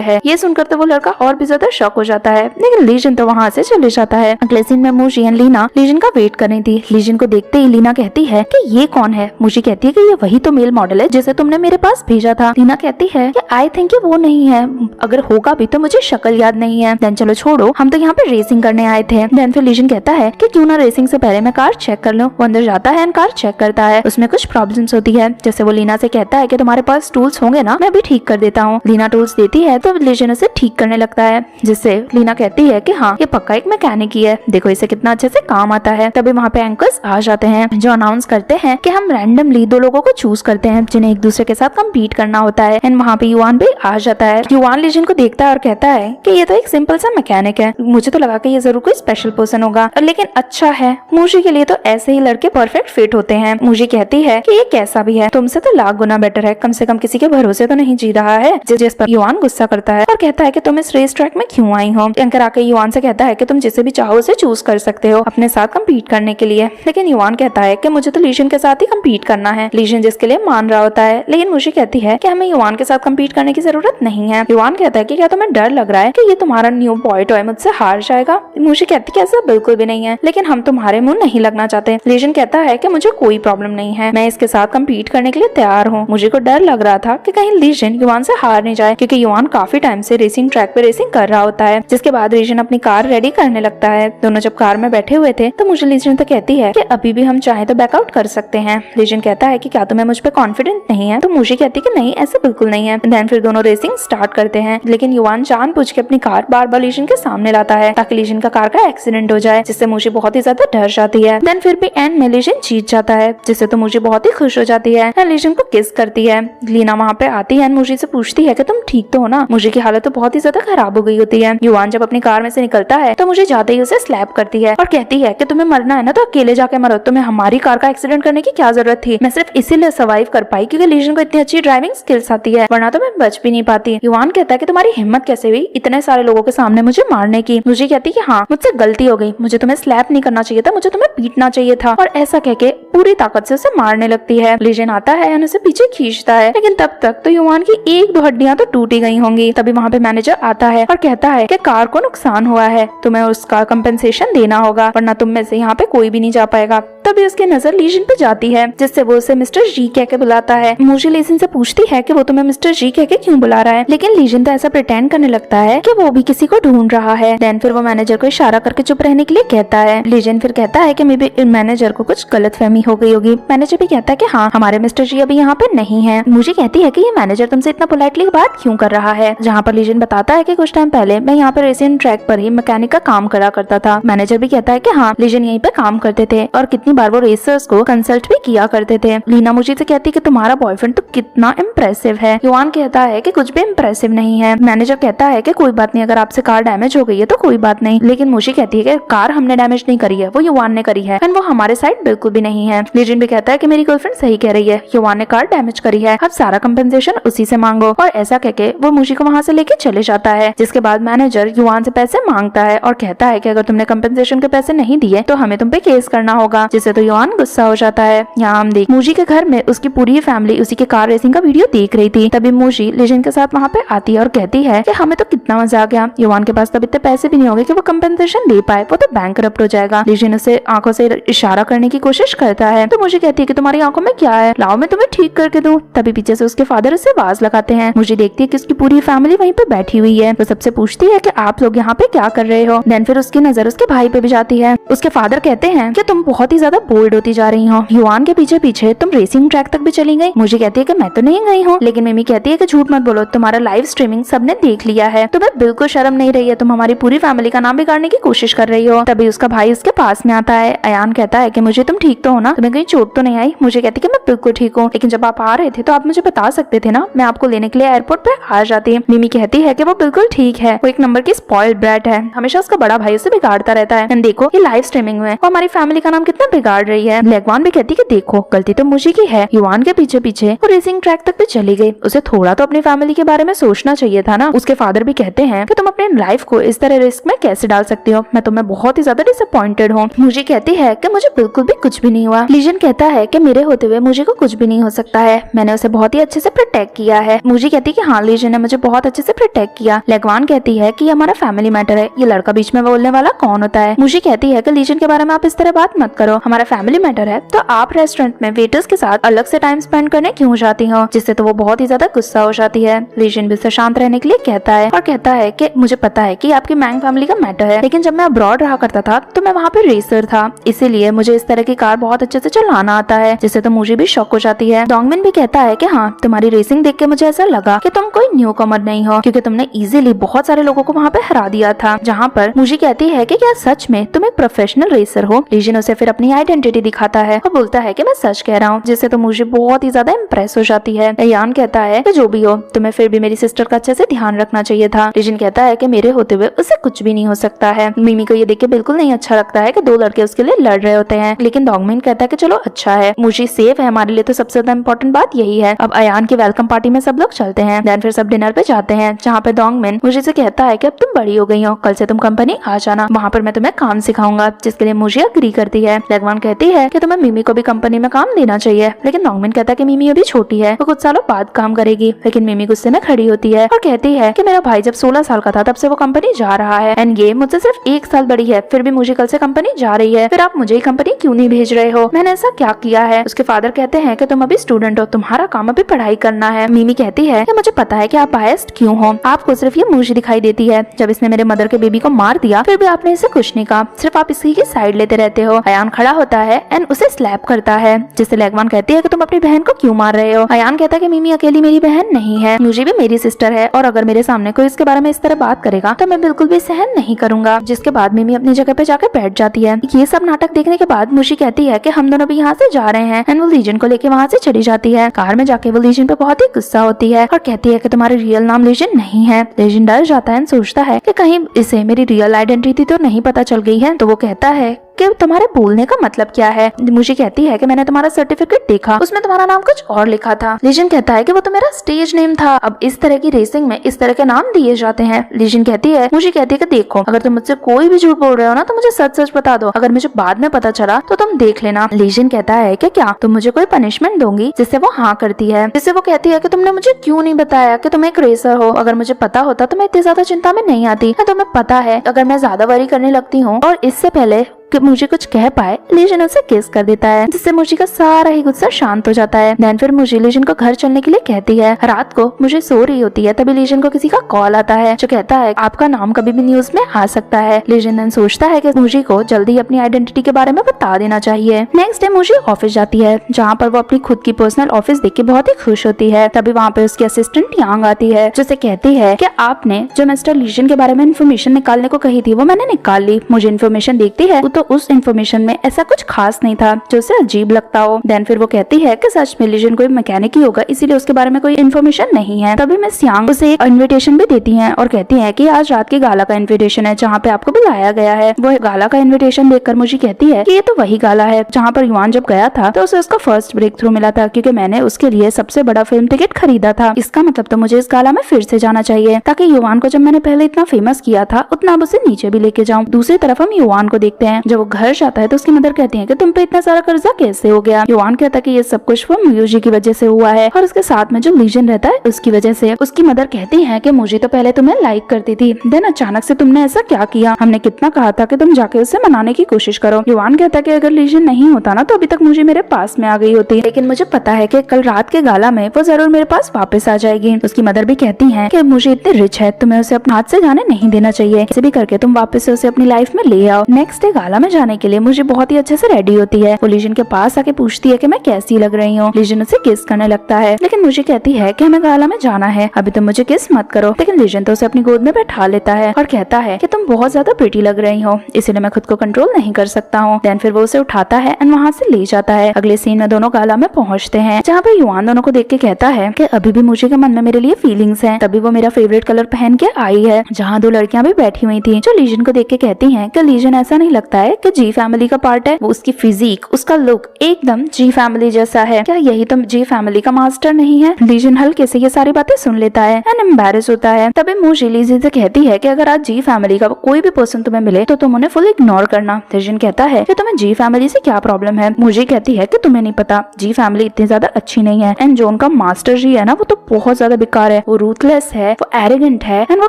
है। ये सुनकर तो वो लड़का और भी ज्यादा शॉक हो जाता है, लेकिन लीजिन तो वहाँ से चले जाता है। अगले सीन में मुझे एंड लीना लीजिन का वेट कर रही थी। लीजिन को देखते ही लीना कहती है कि ये कौन है। मुझे कहती है कि ये वही तो मेल मॉडल है जिसे तुमने मेरे पास भेजा था। लीना कहती है कि आई थिंक वो नहीं है, अगर होगा भी तो मुझे शक्ल याद नहीं है। देन चलो छोड़ो, हम तो यहाँ पे रेसिंग करने आए थे। देन फिर लीजिन कहता है कि क्यों ना रेसिंग से पहले मैं कार चेक कर लूं। वो अंदर जाता है एंड कार चेक करता है, उसमें कुछ प्रॉब्लम्स होती है। जैसे वो लीना से कहता है कि तुम्हारे पास टूल्स होंगे ना, मैं भी ठीक कर देता हूँ। लीना टूल्स देती है तो लीजिन उसे ठीक करने लगता है, जिससे लीना कहती है कि हाँ ये पक्का एक मैकेनिक ही है, देखो इसे कितना अच्छे से काम आता है। तभी वहाँ पे एंकर्स आ जाते हैं जो अनाउंस करते हैं कि हम रैंडमली दो लोगों को चूज करते हैं जिन्हें एक दूसरे के साथ कम्पीट करना होता है। एंड वहाँ पे युवान भी आ जाता है। युवान लीजिन को देखता है और कहता है कि ये तो एक सिंपल सा मैकेनिक है, मुझे तो लगा कि ये जरूर कोई स्पेशल पर्सन होगा, लेकिन अच्छा है, मुझे के लिए तो ऐसे ही लड़के परफेक्ट फिट होते हैं। मुझे कहती है कि ये कैसा भी है, तुमसे तो लाख गुना बेटर है, कम से कम किसी के भरोसे तो नहीं जी रहा है। जिस पर युवान गुस्सा करता है और कहता है कि तुम इस रेस ट्रैक में क्यों आई हो। एंकर आके युवान से कहता है कि तुम जिसे भी चाहो उसे चूज कर सकते हो अपने साथ कम्पीट करने के लिए, लेकिन युवान कहता है कि मुझे तो लीजिन के साथ ही कम्पीट करना है। लीजिन जिसके लिए मान रहा होता है, लेकिन मुझे कहती है कि हमें युवान के साथ कम्पीट करने की जरूरत नहीं है। युवान कहता है कि क्या तुम्हें डर लग रहा है कि ये तुम्हारा न्यू बॉय टॉय मुझसे हार जाएगा। मुझे कहती है कि ऐसा बिल्कुल भी नहीं है, लेकिन हम तुम्हारे मुंह नहीं लगना चाहते। लीजिन कहता है कि मुझे कोई प्रॉब्लम नहीं है, मैं इसके साथ कम्पीट करने के लिए तैयार हूँ। मुझे को डर लग रहा था कि कहीं लीजिन युवान से हार नहीं जाए, क्योंकि युवान काफी टाइम से रेसिंग ट्रैक पे रेसिंग कर रहा होता है। जिसके बाद लीजिन अपनी कार रेडी करने लगता है। दोनों जब कार में बैठे हुए थे तो मुझे लीजिन तो कहती है कि अभी भी हम चाहे तो बैकआउट कर सकते हैं। लीजिन कहता है कि क्या तुम्हें मुझ पे कॉन्फिडेंट नहीं है, तो मुझे कहती है कि नहीं ऐसा बिल्कुल नहीं है। देन फिर दोनों रेसिंग स्टार्ट करते हैं। लेकिन युवान जानबूझ के अपनी कार बार बार लीजन के सामने लाता है ताकि लीजन का कार का एक्सीडेंट हो जाए, जिससे मुझे बहुत ही ज्यादा डर जाती है। देन फिर भी एंड में लीजन जीत जाता है, जिससे तो मुझे बहुत ही खुश हो जाती है। लीजन को किस करती है। लीना वहाँ पे आती है, मुझे से पूछती है कि तुम ठीक तो हो ना। मुझे की हालत तो बहुत ही ज्यादा खराब हो गई होती है। युवान जब अपनी कार में से निकलता है तो मुझे जाते ही उसे स्लैप करती है और कहती है कि तुम्हें मरना है ना तो अकेले जाके मरो, तुम्हें हमारी कार का एक्सीडेंट करने की क्या जरूरत थी। मैं सिर्फ इसीलिए सर्वाइव कर पाई क्योंकि लीजन को इतनी अच्छी ड्राइविंग स्किल्स आती है, वरना तो मैं बच भी नहीं पाती। युवान कहता है कि तुम्हारी हिम्मत कैसे हुई इतने सारे लोगों के सामने मुझे मारने की। मुझे कहती है कि हाँ मुझसे गलती हो गई, मुझे तुम्हें स्लैप नहीं करना चाहिए था, मुझे तुम्हें पीटना चाहिए था। और ऐसा कह के पूरी ताकत से उसे मारने लगती है। लीजन आता है और उसे पीछे खींचता है, लेकिन तब तक तो युवान की एक दो हड्डियां तो टूटी गई होंगी। तभी वहाँ पे मैनेजर आता है और कहता है कि कार को नुकसान हुआ है, तुम्हें उसका कंपेंसेशन देना होगा, वरना तुम में से यहाँ पे कोई भी नहीं जा पाएगा। तभी उसकी नजर लीजन पे जाती है, जिससे वो उसे मिस्टर जी कह के बुलाता है। मुझे लीजन से पूछती है कि वो तुम्हें मिस्टर जी कह के क्यों बुला रहा है, लेकिन लीजन तो ऐसा प्रिटेंड करने लगता है कि वो भी किसी को ढूंढ रहा है। देन फिर वो मैनेजर को इशारा करके चुप रहने के लिए कहता है। लीजन फिर कहता है कि मे बी मैनेजर को कुछ गलतफहमी हो गई होगी। मैनेजर भी कहता है कि हाँ हमारे मिस्टर जी अभी यहाँ पे नहीं है। मुझे कहती है कि ये मैनेजर तुमसे इतना पोलाइटली बात क्यों कर रहा है, जहाँ पर लीजन बताता है कि कुछ टाइम पहले मैं यहाँ पर रेसिंग ट्रैक पर ही मैकेनिक का काम करा करता था। मैनेजर भी कहता है कि हाँ लीजन यहीं पे काम करते थे और कितनी बार वो रेसर्स को कंसल्ट भी किया करते थे। लीना मुझे से कहती है कि तुम्हारा बॉयफ्रेंड तो कितना इम्प्रेसिव है। युवान कहता है कि कुछ भी इम्प्रेसिव नहीं है। मैनेजर कहता है कि कोई बात नहीं, अगर आपसे कार डैमेज हो गई है तो कोई बात नहीं, लेकिन मुझे कहती है कि कार हमने डैमेज नहीं करी है, वो युवान ने करी है, वो हमारे साइड बिल्कुल भी नहीं है। लीजन भी कहता है कि मेरी गर्लफ्रेंड सही कह रही है, युवान ने कार डैमेज करी है, अब सारा कंपेंसेशन उसी से मांगो। और ऐसा कहके वो मुझे को वहाँ से लेके चले जाता है। जिसके बाद मैनेजर युवान से पैसे मांगता है और कहता है कि अगर तुमने कंपेंसेशन के पैसे नहीं दिए तो हमें तुम पे केस करना होगा, जिससे तो युवान गुस्सा हो जाता है। यहाँ हम देख मूजी के घर में उसकी पूरी फैमिली उसी के कार रेसिंग का वीडियो देख रही थी। तभी मूजी लीजन के साथ वहाँ पे आती है और कहती है कि हमें तो कितना मजा आ गया, युवान के पास तब इतने पैसे भी नहीं होंगे कि वो कंपेंसेशन दे पाए, वो तो बैंकरप्ट हो जाएगा। लीजन उसे आंखों से इशारा करने की कोशिश करता है तो मुझे कहती है कि तुम्हारी आंखों में क्या है, लाओ मैं तुम्हें ठीक करके दूं। तभी पीछे से उसके फादर उसे आवाज लगाते हैं। मुझे देखती है कि उसकी पूरी फैमिली वहीं पे बैठी हुई है। वो सबसे पूछती है कि आप लोग यहाँ पे क्या कर रहे हो। देन फिर उसकी नजर उसके भाई पे भी जाती है। उसके फादर कहते हैं कि तुम बहुत ही ज्यादा बोल्ड होती जा रही हो, युवान के पीछे पीछे तुम रेसिंग ट्रैक तक भी चली गई। मुझे कहती है कि मैं तो नहीं गई हूँ, लेकिन मम्मी कहती है कि झूठ मत बोलो, तुम्हारा लाइव स्ट्रीमिंग सबने देख लिया है, तुम्हें बिल्कुल शर्म नहीं रही है, तुम हमारी पूरी फैमिली का नाम बिगाड़ने की कोशिश कर रही हो। तभी उसका भाई उसके पास में आता है। अयान कहता है कि मुझे तुम ठीक तो हो ना, तुम्हें कहीं चोट तो नहीं आई। मुझे कहती है कि मैं बिल्कुल ठीक हूँ, लेकिन जब आप आ रहे थे तो आप मुझे बता सकते थे ना, मैं आपको लेने के लिए एयरपोर्ट पे आ जाती। मिमी कहती है कि वो बिल्कुल ठीक है, वो एक नंबर की स्पॉइल्ड ब्रैट है, हमेशा उसका बड़ा भाई उसे बिगाड़ता रहता है। देखो ये लाइव स्ट्रीमिंग में वो हमारी फैमिली का नाम कितना बिगाड़ रही है। लेगवान भी कहती है कि देखो गलती तो मुझे की है। युवान के पीछे पीछे वो रेसिंग ट्रैक तक भी चली गई, उसे थोड़ा तो अपनी फैमिली के बारे में सोचना चाहिए था ना। उसके फादर भी कहते हैं कि तुम अपने लाइफ को इस तरह रिस्क में कैसे डाल सकती हो, मैं तुम्हें बहुत ही ज्यादा डिसअपॉइंटेड हूँ। मुझे कहती है कि मुझे बिल्कुल भी कुछ भी नहीं हुआ। लीजन कहता है कि मेरे होते हुए मुझे को कुछ भी नहीं हो सकता है, मैंने उसे बहुत ही अच्छे से प्रोटेक्ट किया है। मुझे कहती है कि हाँ लीजन ने मुझे बहुत अच्छे से प्रोटेक्ट किया। लेगवान कहती है कि हमारा फैमिली मैटर है, ये लड़का बीच में बोलने वाला कौन होता है। मुझे कहती है कि लीजन के बारे में आप इस तरह बात मत करो, हमारा फैमिली मैटर है तो आप रेस्टोरेंट में वेटर्स के साथ अलग से टाइम स्पेंड करने क्यों जाती हो, जिससे तो वो बहुत ही ज्यादा गुस्सा हो जाती है। लीजन भी उसे शांत रहने के लिए कहता है और कहता है कि मुझे पता है कि आपकी मैंग फैमिली का मैटर है, लेकिन जब मैं अब्रॉड रहा करता था तो मैं वहाँ पे रेसर था, इसीलिए मुझे इस तरह की कार बहुत अच्छे से चलाना आता है, जिससे तो मुझे भी शौक हो जाती है। डोंगमिन भी कहता है कि हाँ तुम्हारी रेसिंग देख के मुझे ऐसा लगा कि तुम कोई न्यू कमर नहीं हो, क्योंकि तुमने इजीली बहुत सारे लोगों को वहाँ पे हरा दिया था। जहाँ पर मुझे कहती है कि क्या सच में तुम एक प्रोफेशनल रेसर हो। लीजन उसे फिर अपनी आइडेंटिटी दिखाता है और बोलता है कि मैं सच कह रहा हूँ, जिससे तो मुझे बहुत ही ज्यादा इम्प्रेस हो जाती है। अयान कहता है कि जो भी हो तुम्हें फिर भी मेरी सिस्टर का अच्छे से ध्यान रखना चाहिए था। लीजन कहता है कि मेरे होते हुए उसे कुछ भी नहीं हो सकता है। मिमी को ये देख के बिल्कुल नहीं अच्छा लगता है कि दो लड़के उसके लिए लड़ रहे होते हैं, लेकिन डोंगमिन कहता है कि चलो अच्छा है, मुझे सेफ है, हमारे लिए तो सबसे ज्यादा इम्पोर्टेंट बात यही है। अब अयान की वेलकम पार्टी में सब लोग चलते हैं। देन फिर सब डिनर पे जाते हैं, जहाँ पे डोंगमिन मुझे से कहता है कि अब तुम बड़ी हो गई हो, कल से तुम कंपनी आ जाना, वहाँ पर मैं तुम्हें काम सिखाऊंगा, जिसके लिए मुझे अग्री करती है। लेगवान कहती है कि तुम्हें मिमी को भी कंपनी में काम देना चाहिए, लेकिन डोंगमिन कहता है कि मिमी अभी छोटी है, वो कुछ सालों बाद काम करेगी। लेकिन मिमी गुस्से में खड़ी होती है और कहती है कि मेरा भाई जब 16 साल का था तब से वो कंपनी जा रहा है, एंड ये मुझसे सिर्फ 1 साल बड़ी है, फिर भी मुझे कल से कंपनी जा रही है, फिर आप मुझे ही कंपनी क्यों नहीं भेज रहे हो, मैंने ऐसा क्या किया है। उसके फादर कहते हैं कि तुम अभी स्टूडेंट हो, तुम्हारा काम अभी पढ़ाई करना है। मिमी कहती है कि मुझे पता है कि आप बायस्ड क्यों हो, आपको सिर्फ ये मुझे दिखाई देती है, जब इसने मेरे मदर के बेबी को मार दिया फिर भी आपने इसे कुछ नहीं कहा, सिर्फ आप किसी की साइड लेते रहते हो। अयान खड़ा होता है एंड उसे स्लैप करता है, जिससे लेगवान कहती है कि तुम अपनी बहन को क्यों मार रहे हो। अयान कहता है कि मिमी अकेली मेरी बहन नहीं है, मुझे भी मेरी सिस्टर है, और अगर मेरे सामने कोई इसके बारे में इस तरह बात करेगा तो मैं बिल्कुल भी सहन नहीं करूंगा। जिसके बाद मिमी अपनी जगह पे जाकर बैठ जाती है। ये सब नाटक देखने के बाद मुशी कहती है कि हम दोनों भी यहाँ से जा रहे हैं एंड वो लीजन को लेके वहाँ से चली जाती है। कार में जाके वो लीजन पे बहुत ही गुस्सा होती है और कहती है कि तुम्हारा रियल नाम लीजन नहीं है। लीजन डर जाता है, सोचता है कि कहीं इसे मेरी रियल आइडेंटिटी तो नहीं पता चल गई है। तो वो कहता है कि तुम्हारे बोलने का मतलब क्या है। मुझे कहती है कि मैंने तुम्हारा सर्टिफिकेट देखा, उसमें तुम्हारा नाम कुछ और लिखा था। लीजन कहता है कि वो तो मेरा स्टेज नेम था, अब इस तरह की रेसिंग में इस तरह के नाम दिए जाते हैं। लीजन कहती है, मुझे कहती है कि देखो अगर तुम मुझसे कोई भी झूठ बोल रहे हो ना तो मुझे सच सच बता दो, अगर मुझे बाद में पता चला तो तुम देख लेना। लीजन कहता है कि क्या तुम मुझे कोई पनिशमेंट दोगी, जिससे वो हाँ करती है। जिससे वो कहती है कि तुमने मुझे क्यों नहीं बताया कि तुम एक रेसर हो, अगर मुझे पता होता तो मैं इतनी ज्यादा चिंता में नहीं आती। तुम्हें पता है अगर मैं ज्यादा वरी करने लगती हूँ और इससे पहले कि मुझे कुछ कह पाए, लीजन उसे किस कर देता है, जिससे मुझे का सारा ही गुस्सा शांत हो जाता है। देन फिर मुझे लीजन को घर चलने के लिए कहती है। रात को मुझे सो रही होती है, तभी लीजन को किसी का कॉल आता है जो कहता है आपका नाम कभी भी न्यूज में आ सकता है। लीजन देन सोचता है कि मुझे को जल्दी अपनी आइडेंटिटी के बारे में बता देना चाहिए। नेक्स्ट डे मुझे ऑफिस जाती है, जहाँ पर वो अपनी खुद की पर्सनल ऑफिस देख के बहुत ही खुश होती है। तभी वहाँ पे उसकी असिस्टेंट यांग आती है, जो उसे कहती है कि आपने जो मिस्टर लीजन के बारे में इन्फॉर्मेशन निकालने को कही थी वो मैंने निकाल ली। मुझे इन्फॉर्मेशन देखती है तो उस इन्फॉर्मेशन में ऐसा कुछ खास नहीं था जो उसे अजीब लगता हो। देन फिर वो कहती है कि सच में लीजन कोई मैकेनिक ही होगा, इसीलिए उसके बारे में कोई इन्फॉर्मेशन नहीं है। तभी मिस यांग उसे एक इन्विटेशन भी देती हैं और कहती हैं कि आज रात की गाला का इन्विटेशन है जहाँ पे आपको बुलाया गया है। वो गाला का इन्विटेशन देखकर मुझे कहती है कि ये तो वही गाला है जहाँ पर युवान जब गया था तो उसे उसका फर्स्ट ब्रेक थ्रू मिला था, क्योंकि मैंने उसके लिए सबसे बड़ा फिल्म टिकट खरीदा था। इसका मतलब तो मुझे इस गाला में फिर से जाना चाहिए, ताकि युवान को जब मैंने पहले इतना फेमस किया था उतना अब उसे नीचे भी लेके जाऊं। दूसरी तरफ हम युवान को देखते हैं, जब वो घर जाता है तो उसकी मदर कहती है कि तुम पे इतना सारा कर्जा कैसे हो गया। युवान कहता है कि ये सब कुछ वो म्यूजी की वजह से हुआ है और उसके साथ में जो लीजन रहता है उसकी वजह से। उसकी मदर कहती है कि मुझे तो पहले तुम्हें लाइक करती थी, देन अचानक से तुमने ऐसा क्या किया, हमने कितना कहा था कि तुम जाके उसे मनाने की कोशिश करो। युवान कहता है कि अगर लीजन नहीं होता ना तो अभी तक मुझे मेरे पास में आ गई होती, लेकिन मुझे पता है कि कल रात के गाला में वो जरूर मेरे पास वापस आ जाएगी। उसकी मदर भी कहती है कि मुझे इतनी रिच है, तुम्हें उसे अपने हाथ से जाने नहीं देना चाहिए, कैसे भी करके तुम वापस से उसे अपनी लाइफ में ले आओ। नेक्स्ट डे गाला में जाने के लिए मुझे बहुत ही अच्छे से रेडी होती है। वो लीजन के पास आके पूछती है कि मैं कैसी लग रही हूँ। लीजन उसे किस करने लगता है, लेकिन मुझे कहती है कि हमें गाला में जाना है, अभी तुम मुझे किस मत करो। लेकिन लीजन तो उसे अपनी गोद में बैठा लेता है और कहता है कि तुम बहुत ज्यादा प्रिटी लग रही हो, इसलिए मैं खुद को कंट्रोल नहीं कर सकता हूँ। देन फिर वो उसे उठाता है एंड वहाँ से ले जाता है। अगले सीन में दोनों गाला में पहुँचते हैं, जहाँ पे युवान दोनों को देख के कहता है कि अभी भी मुझे के मन में मेरे लिए फीलिंग्स हैं। तभी वो मेरा फेवरेट कलर पहन के आई है, जहाँ दो लड़कियां भी बैठी हुई थी, जो लीजन को देख के कहती हैं कि लीजन ऐसा नहीं लगता है कि जी फैमिली का पार्ट है, वो उसकी फिजिक, उसका लुक एकदम जी फैमिली जैसा है, क्या यही तो जी फैमिली का मास्टर नहीं है। लीजन हल्के से ये सारी बातें सुन लेता है एंड एम्बैरेस होता है। तभी मुझे लीजन से कहती है कि अगर आज जी फैमिली का कोई भी पर्सन तुम्हें मिले तो तुम उन्हें फुल इग्नोर करना। लीजन कहता है कि तुम्हें जी फैमिली से क्या प्रॉब्लम है। मुझे कहती है कि तुम्हें नहीं पता, जी फैमिली इतनी ज्यादा अच्छी नहीं है एंड जो उनका मास्टर जी है ना वो तो बहुत ज्यादा बेकार है, वो रूथलेस है, वो एरोगेंट है एंड वो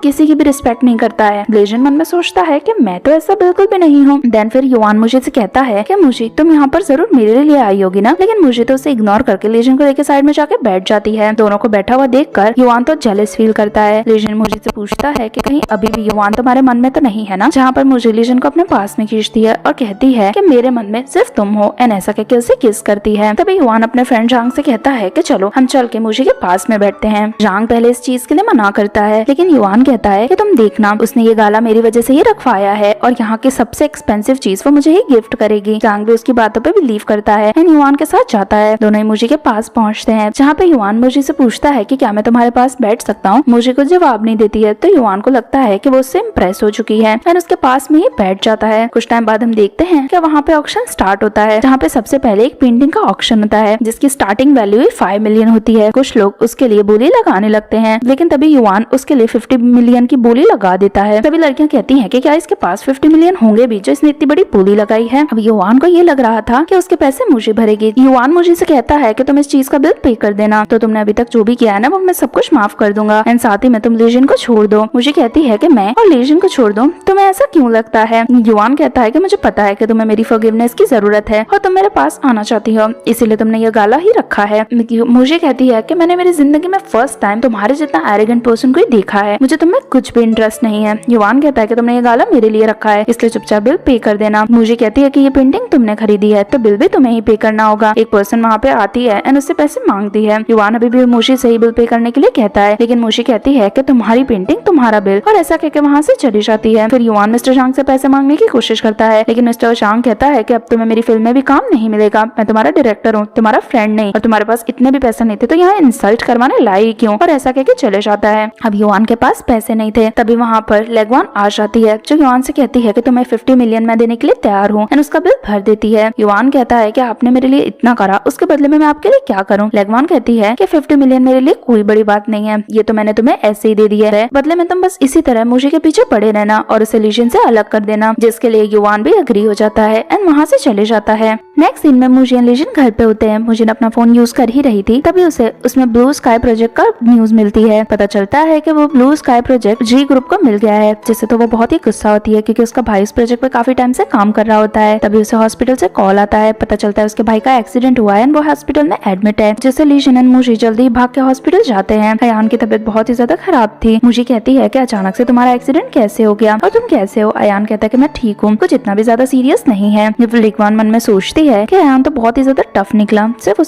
किसी की भी रिस्पेक्ट नहीं करता है। लीजन मन में सोचता है कि मैं तो ऐसा बिल्कुल भी नहीं हूँ। देन फिर युवान मुझे से कहता है कि मुझे तुम यहाँ पर जरूर मेरे लिए आई होगी ना, लेकिन मुझे तो उसे इग्नोर करके लीजन को लेके साइड में जाके बैठ जाती है। दोनों को बैठा हुआ देखकर युवान तो जेलस फील करता है। लीजन मुझे से पूछता है कि कहीं अभी भी युवान तुम्हारे मन में तो नहीं है ना, जहाँ पर मुझे लीजन को अपने पास में खींचती है और कहती है कि मेरे मन में सिर्फ तुम हो एंड ऐसा कहकर उसे किस करती है। तभी युवान अपने फ्रेंड जांग से कहता है कि चलो हम चल के मुझे के पास में बैठते हैं। जांग पहले इस चीज के लिए मना करता है, लेकिन युवान कहता है कि तुम देखना, उसने ये गाला मेरी वजह से ही रखवाया है और यहाँ की सबसे एक्सपेंसिव चीज वो मुझे ही गिफ्ट करेगी। जांग भी उसकी बातों पे बिलीव करता है एंड युवान के साथ जाता है। दोनों ही मुझे के पास पहुँचते हैं, जहाँ पे युवान मुझे से पूछता है कि क्या मैं तुम्हारे पास बैठ सकता हूँ। मुझे कुछ जवाब नहीं देती है, तो युवान को लगता है कि वो उससे इम्प्रेस हो चुकी है एंड उसके पास में ही बैठ जाता है। कुछ टाइम बाद हम देखते हैं कि वहाँ पे ऑक्शन स्टार्ट होता है, जहाँ पे सबसे पहले एक पेंटिंग का ऑक्शन होता है जिसकी स्टार्टिंग वैल्यू 5 मिलियन होती है। कुछ लोग उसके लिए बोली लगाने लगते हैं, लेकिन तभी युवान उसके लिए 50 मिलियन की बोली लगा देता है। तभी लड़कियां कहती हैं कि क्या इसके पास 50 मिलियन होंगे भी जो इसने इतनी बड़ी बोली लगाई है। अब युवान को ये लग रहा था कि उसके पैसे मुझे भरेगी। युवान मुझे से कहता है कि तुम इस चीज का बिल पे कर देना, तो तुमने अभी तक जो भी किया है ना वो मैं सब कुछ माफ कर दूंगा एंड साथ ही में तुम लीजन को छोड़ दो। मुझे कहती है कि मैं और लीजन को छोड़ दूं, तुम्हें ऐसा क्यों लगता है। युवान कहता है कि मुझे पता है कि तुम्हें मेरी फॉरगिवनेस की जरूरत है और तुम मेरे पास आना चाहती हो, इसीलिए तुमने ये गाला ही रखा है। मुझे कहती है कि मैंने मेरी जिंदगी में फर्स्ट टाइम तुम्हारे जितना एरोगेंट पर्सन को देखा है, मुझे तुम्हें कुछ भी इंटरेस्ट नहीं है। युवान कहता है कि तुमने ये गाला मेरे लिए रखा है, इसलिए चुपचाप बिल पे कर देना। मुझे कहती है कि ये पेंटिंग तुमने खरीदी है तो बिल भी तुम्हें ही पे करना होगा। एक पर्सन वहाँ पे आती है एंड उससे पैसे मांगती है। युवान अभी भी मोशी से ही बिल पे करने के लिए कहता है, लेकिन मोशी कहती है कि तुम्हारी पेंटिंग तुम्हारा बिल, और ऐसा कहकर वहाँ से चली जाती है। फिर युवान मिस्टर चांग से पैसे मांगने की कोशिश करता है, लेकिन मिस्टर चांग कहता है कि अब तुम्हें मेरी फिल्म में भी काम नहीं मिलेगा, मैं तुम्हारा डायरेक्टर हूँ, तुम्हारा फ्रेंड नहीं, और तुम्हारे पास इतने भी पैसे नहीं थे तो यहाँ इंसल्ट करवाने लाई क्यों, और ऐसा कहकर चले जाता है। अब युवान के पास पैसे नहीं थे, तभी वहाँ पर लेगवान आ जाती है जो युवान से कहती है कि तुम्हें 50 मिलियन मैं देने के लिए तैयार हूँ, एंड उसका बिल भर देती है। युवान कहता है कि आपने मेरे लिए इतना करा, उसके बदले में मैं आपके लिए क्या करूँ। लेगवान कहती है कि 50 मिलियन मेरे लिए कोई बड़ी बात नहीं है, ये तो मैंने तुम्हें ऐसे ही दे दिया है, बदले में तुम बस इसी तरह मुझे के पीछे पड़े रहना और उसे लीजन से अलग कर देना, जिसके लिए युवान भी अग्री हो जाता है एंड वहाँ से चले जाता है। नेक्स्ट सीन में मुझे एंड लीजन घर पे होते हैं। मुझे अपना फोन यूज कर ही रही थी, तभी उसे उसमें ब्लू स्काई प्रोजेक्ट का न्यूज मिलती है। पता चलता है कि वो ब्लू स्काई प्रोजेक्ट जी ग्रुप को मिल गया है, जिससे तो वो बहुत ही गुस्सा होती है क्योंकि उसका भाई इस प्रोजेक्ट पे काफी टाइम से काम कर रहा होता है। तभी उसे हॉस्पिटल से कॉल आता है, पता चलता है उसके भाई का एक्सीडेंट हुआ है, वो हॉस्पिटल में एडमिट है, जिससे लीजन एंड मुझे जल्दी भाग के हॉस्पिटल जाते हैं। अयान की तबीयत बहुत ही ज्यादा खराब थी। मुझे कहती है कि अचानक से तुम्हारा एक्सीडेंट कैसे हो गया और तुम कैसे हो। अयान कहता है कि मैं ठीक हूँ, कुछ इतना भी ज्यादा सीरियस नहीं है। लेगवान मन में सोचती है कि अयान तो बहुत ही ज्यादा टफ निकला, सिर्फ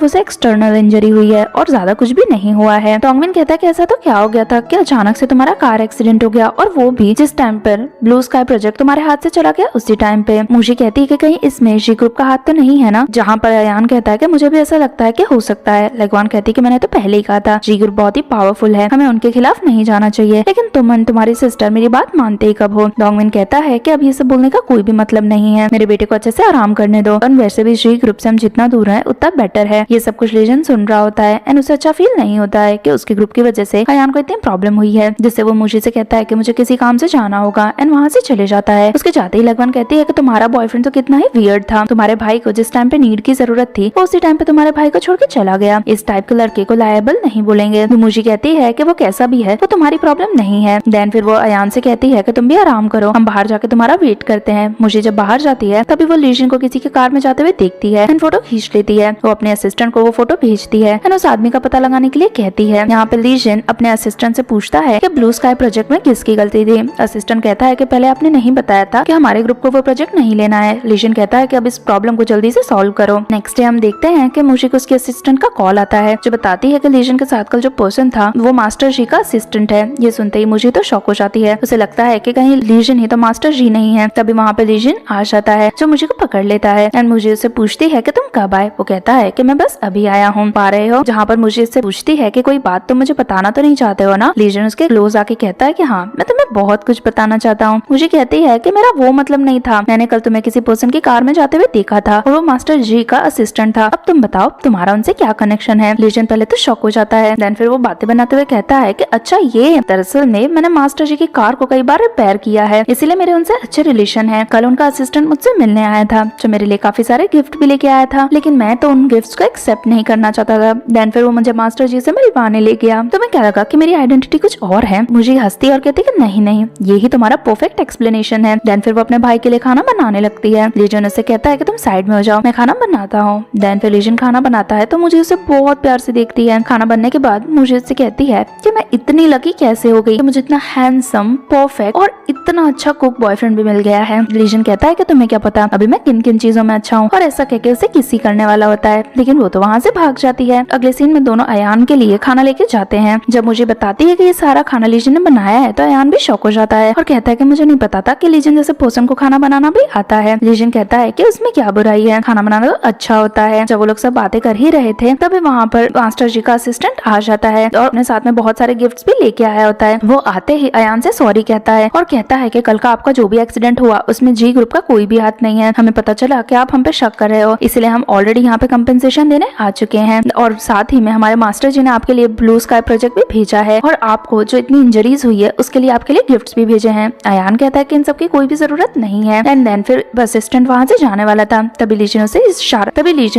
उसे एक्सटर्नल इंजरी हुई है और ज्यादा कुछ भी नहीं हुआ है। डोंगमिन कहता है कि ऐसा तो क्या हो गया था कि अचानक से तुम्हारा कार एक्सीडेंट हो गया, और वो भी जिस टाइम पर ब्लू स्काई प्रोजेक्ट तुम्हारे हाथ से चला गया उसी टाइम पे। मुझे कहती है कि कहीं इसमें जी ग्रुप का हाथ तो नहीं है ना, जहाँ पर अयान कहता है कि मुझे भी ऐसा लगता है कि हो सकता है। लेगवान कहती है कि मैंने तो पहले ही कहा था, जी ग्रुप बहुत ही पावरफुल है, हमें उनके खिलाफ नहीं जाना चाहिए, लेकिन तुम्हारी सिस्टर मेरी बात मानते ही कब हो। डोंगमिन कहता है कि अब ये सब बोलने का कोई भी मतलब नहीं है, मेरे बेटे को अच्छे से आराम करने दो, और वैसे भी जी ग्रुप से हम जितना दूर है उतना बेटर है। ये सब कुछ लीजन सुन रहा होता है एंड उसे अच्छा फील नहीं होता है कि उसके ग्रुप की वजह से अयान को इतनी प्रॉब्लम हुई है, जिससे वो मुझे से कहता है कि मुझे किसी काम से जाना होगा एंड वहाँ से चले जाता है। उसके जाते ही लेगवान कहती है कि तुम्हारा बॉयफ्रेंड तो कितना ही वियर्ड था, तुम्हारे भाई को जिस टाइम पे नीड की जरूरत थी वो उसी टाइम पे तुम्हारे भाई को छोड़ के चला गया, इस टाइप के लड़के को लायबल नहीं बोलेंगे। मुझे कहती है कि वो कैसा भी है वो तुम्हारी प्रॉब्लम नहीं है। देन फिर वो अयान से कहती है कि तुम भी आराम करो, हम बाहर जाके तुम्हारा वेट करते हैं। मुझे जब बाहर जाती है तभी वो लीजन को किसी के कार में जाते हुए देखती है एंड फोटो खींच लेती है। वो अपने असिस्टेंट को वो फोटो भेजती है एंड उस आदमी का पता लगाने के लिए कहती है। यहाँ पे लीजन अपने असिस्टेंट से पूछता है कि ब्लू स्काई प्रोजेक्ट में किसकी गलती थी। असिस्टेंट कहता है कि पहले आपने नहीं बताया था कि हमारे ग्रुप को वो प्रोजेक्ट नहीं लेना है। लीजन कहता है कि अब इस प्रॉब्लम को जल्दी से सॉल्व करो। नेक्स्ट डे हम देखते हैं कि मुझे उसके असिस्टेंट का कॉल आता है जो बताती है कि लीजन के साथ कल जो पर्सन था वो मास्टर जी का असिस्टेंट है। ये सुनते ही मुझे तो शॉक हो जाती है, उसे लगता है कि कहीं लीजन ही तो मास्टर जी नहीं है। तभी वहाँ पे लीजन आ जाता है जो मुझे को पकड़ लेता है एंड मुझे उससे पूछती है कि तुम कब आए। वो कहता है कि मैं बस अभी आया हूँ। पा रहे हो, जहाँ पर मुझे इससे पूछती है कि कोई बात तो मुझे बताना तो नहीं चाहते हो ना। लीजन उसके क्लोज आके कहता है कि हाँ, मैं तुम्हें बहुत कुछ बताना चाहता हूँ। मुझे कहती है कि मेरा वो मतलब नहीं था, मैंने कल तुम्हें किसी पर्सन की कार में जाते हुए देखा था और वो मास्टर जी का असिस्टेंट था। अब तुम बताओ तुम्हारा उनसे क्या कनेक्शन है। लीजन पहले तो शॉक हो जाता है, देन फिर वो बातें बनाते हुए कहता है कि अच्छा ये दरअसल में मैंने मास्टर जी की कार को कई बार रिपेयर किया है, इसीलिए मेरे उनसे अच्छे रिलेशन है। कल उनका असिस्टेंट मुझसे मिलने आया था जो मेरे लिए काफी सारे गिफ्ट भी लेके आया था, लेकिन मैं तो उन गिफ्ट्स को एक्सेप्ट नहीं करना चाहता था। देन फिर वो मुझे मास्टर जी से मिलवाने ले गया। तुम्हें क्या लगा कि मेरी आइडेंटिटी कुछ और है। मुझे हंसती और कहती कि नहीं नहीं, यही तुम्हारा परफेक्ट एक्सप्लेनेशन है। देन फिर वो अपने भाई के लिए खाना बनाने लगती है। लीजन उससे कहता है कि तुम साइड में हो जाओ, मैं खाना बनाता हूँ। देन फिर लीजन खाना बनाता है तो मुझे उसे बहुत प्यार से देखती है। खाना बनने के बाद मुझे उससे कहती है कि मैं इतनी लकी कैसे हो गई कि मुझे इतना हैंडसम, परफेक्ट और इतना अच्छा कुक बॉयफ्रेंड भी मिल गया है। लीजन कहता है कि तुम्हें क्या पता अभी मैं किन किन चीजों में अच्छा हूँ, और ऐसा कहकर उसे किसी करने वाला होता है, लेकिन वो तो वहाँ से भाग जाती है। अगले सीन में दोनों अयान के लिए खाना लेके जाते हैं। जब मुझे बताती है कि ये सारा खाना लीजन ने बनाया है तो अयान भी शॉक हो जाता है और कहता है कि मुझे नहीं पता था कि लीजन जैसे पर्सन को खाना बनाना भी आता है। लीजन कहता है कि उसमें क्या बुराई है, खाना बनाना तो अच्छा होता है। जब वो लोग सब बातें कर ही रहे थे तभी वहाँ पर मास्टर जी का असिस्टेंट आ जाता है और अपने साथ में बहुत सारे गिफ्ट्स भी लेके आया होता है। वो आते ही अयान से सॉरी कहता है और कहता है कि कल का आपका जो भी एक्सीडेंट हुआ उसमें जी ग्रुप का कोई भी हाथ नहीं है। हमें पता चला कि आप हम पे शक कर रहे हो, इसलिए हम ऑलरेडी यहाँ पे कंपेंसेशन देने आ चुके हैं, और साथ ही में हमारे मास्टर जी ने आपके लिए ब्लू स्काई प्रोजेक्ट भी भेजा है और आपको जो इतनी इंजरीज हुई है उसके लिए आपके लिए गिफ्ट्स भी भेजे हैं। अयान कहता है कि इन सब की कोई भी जरूरत नहीं है। एंड देन फिर असिस्टेंट वहाँ से जाने वाला था, तभी लीजन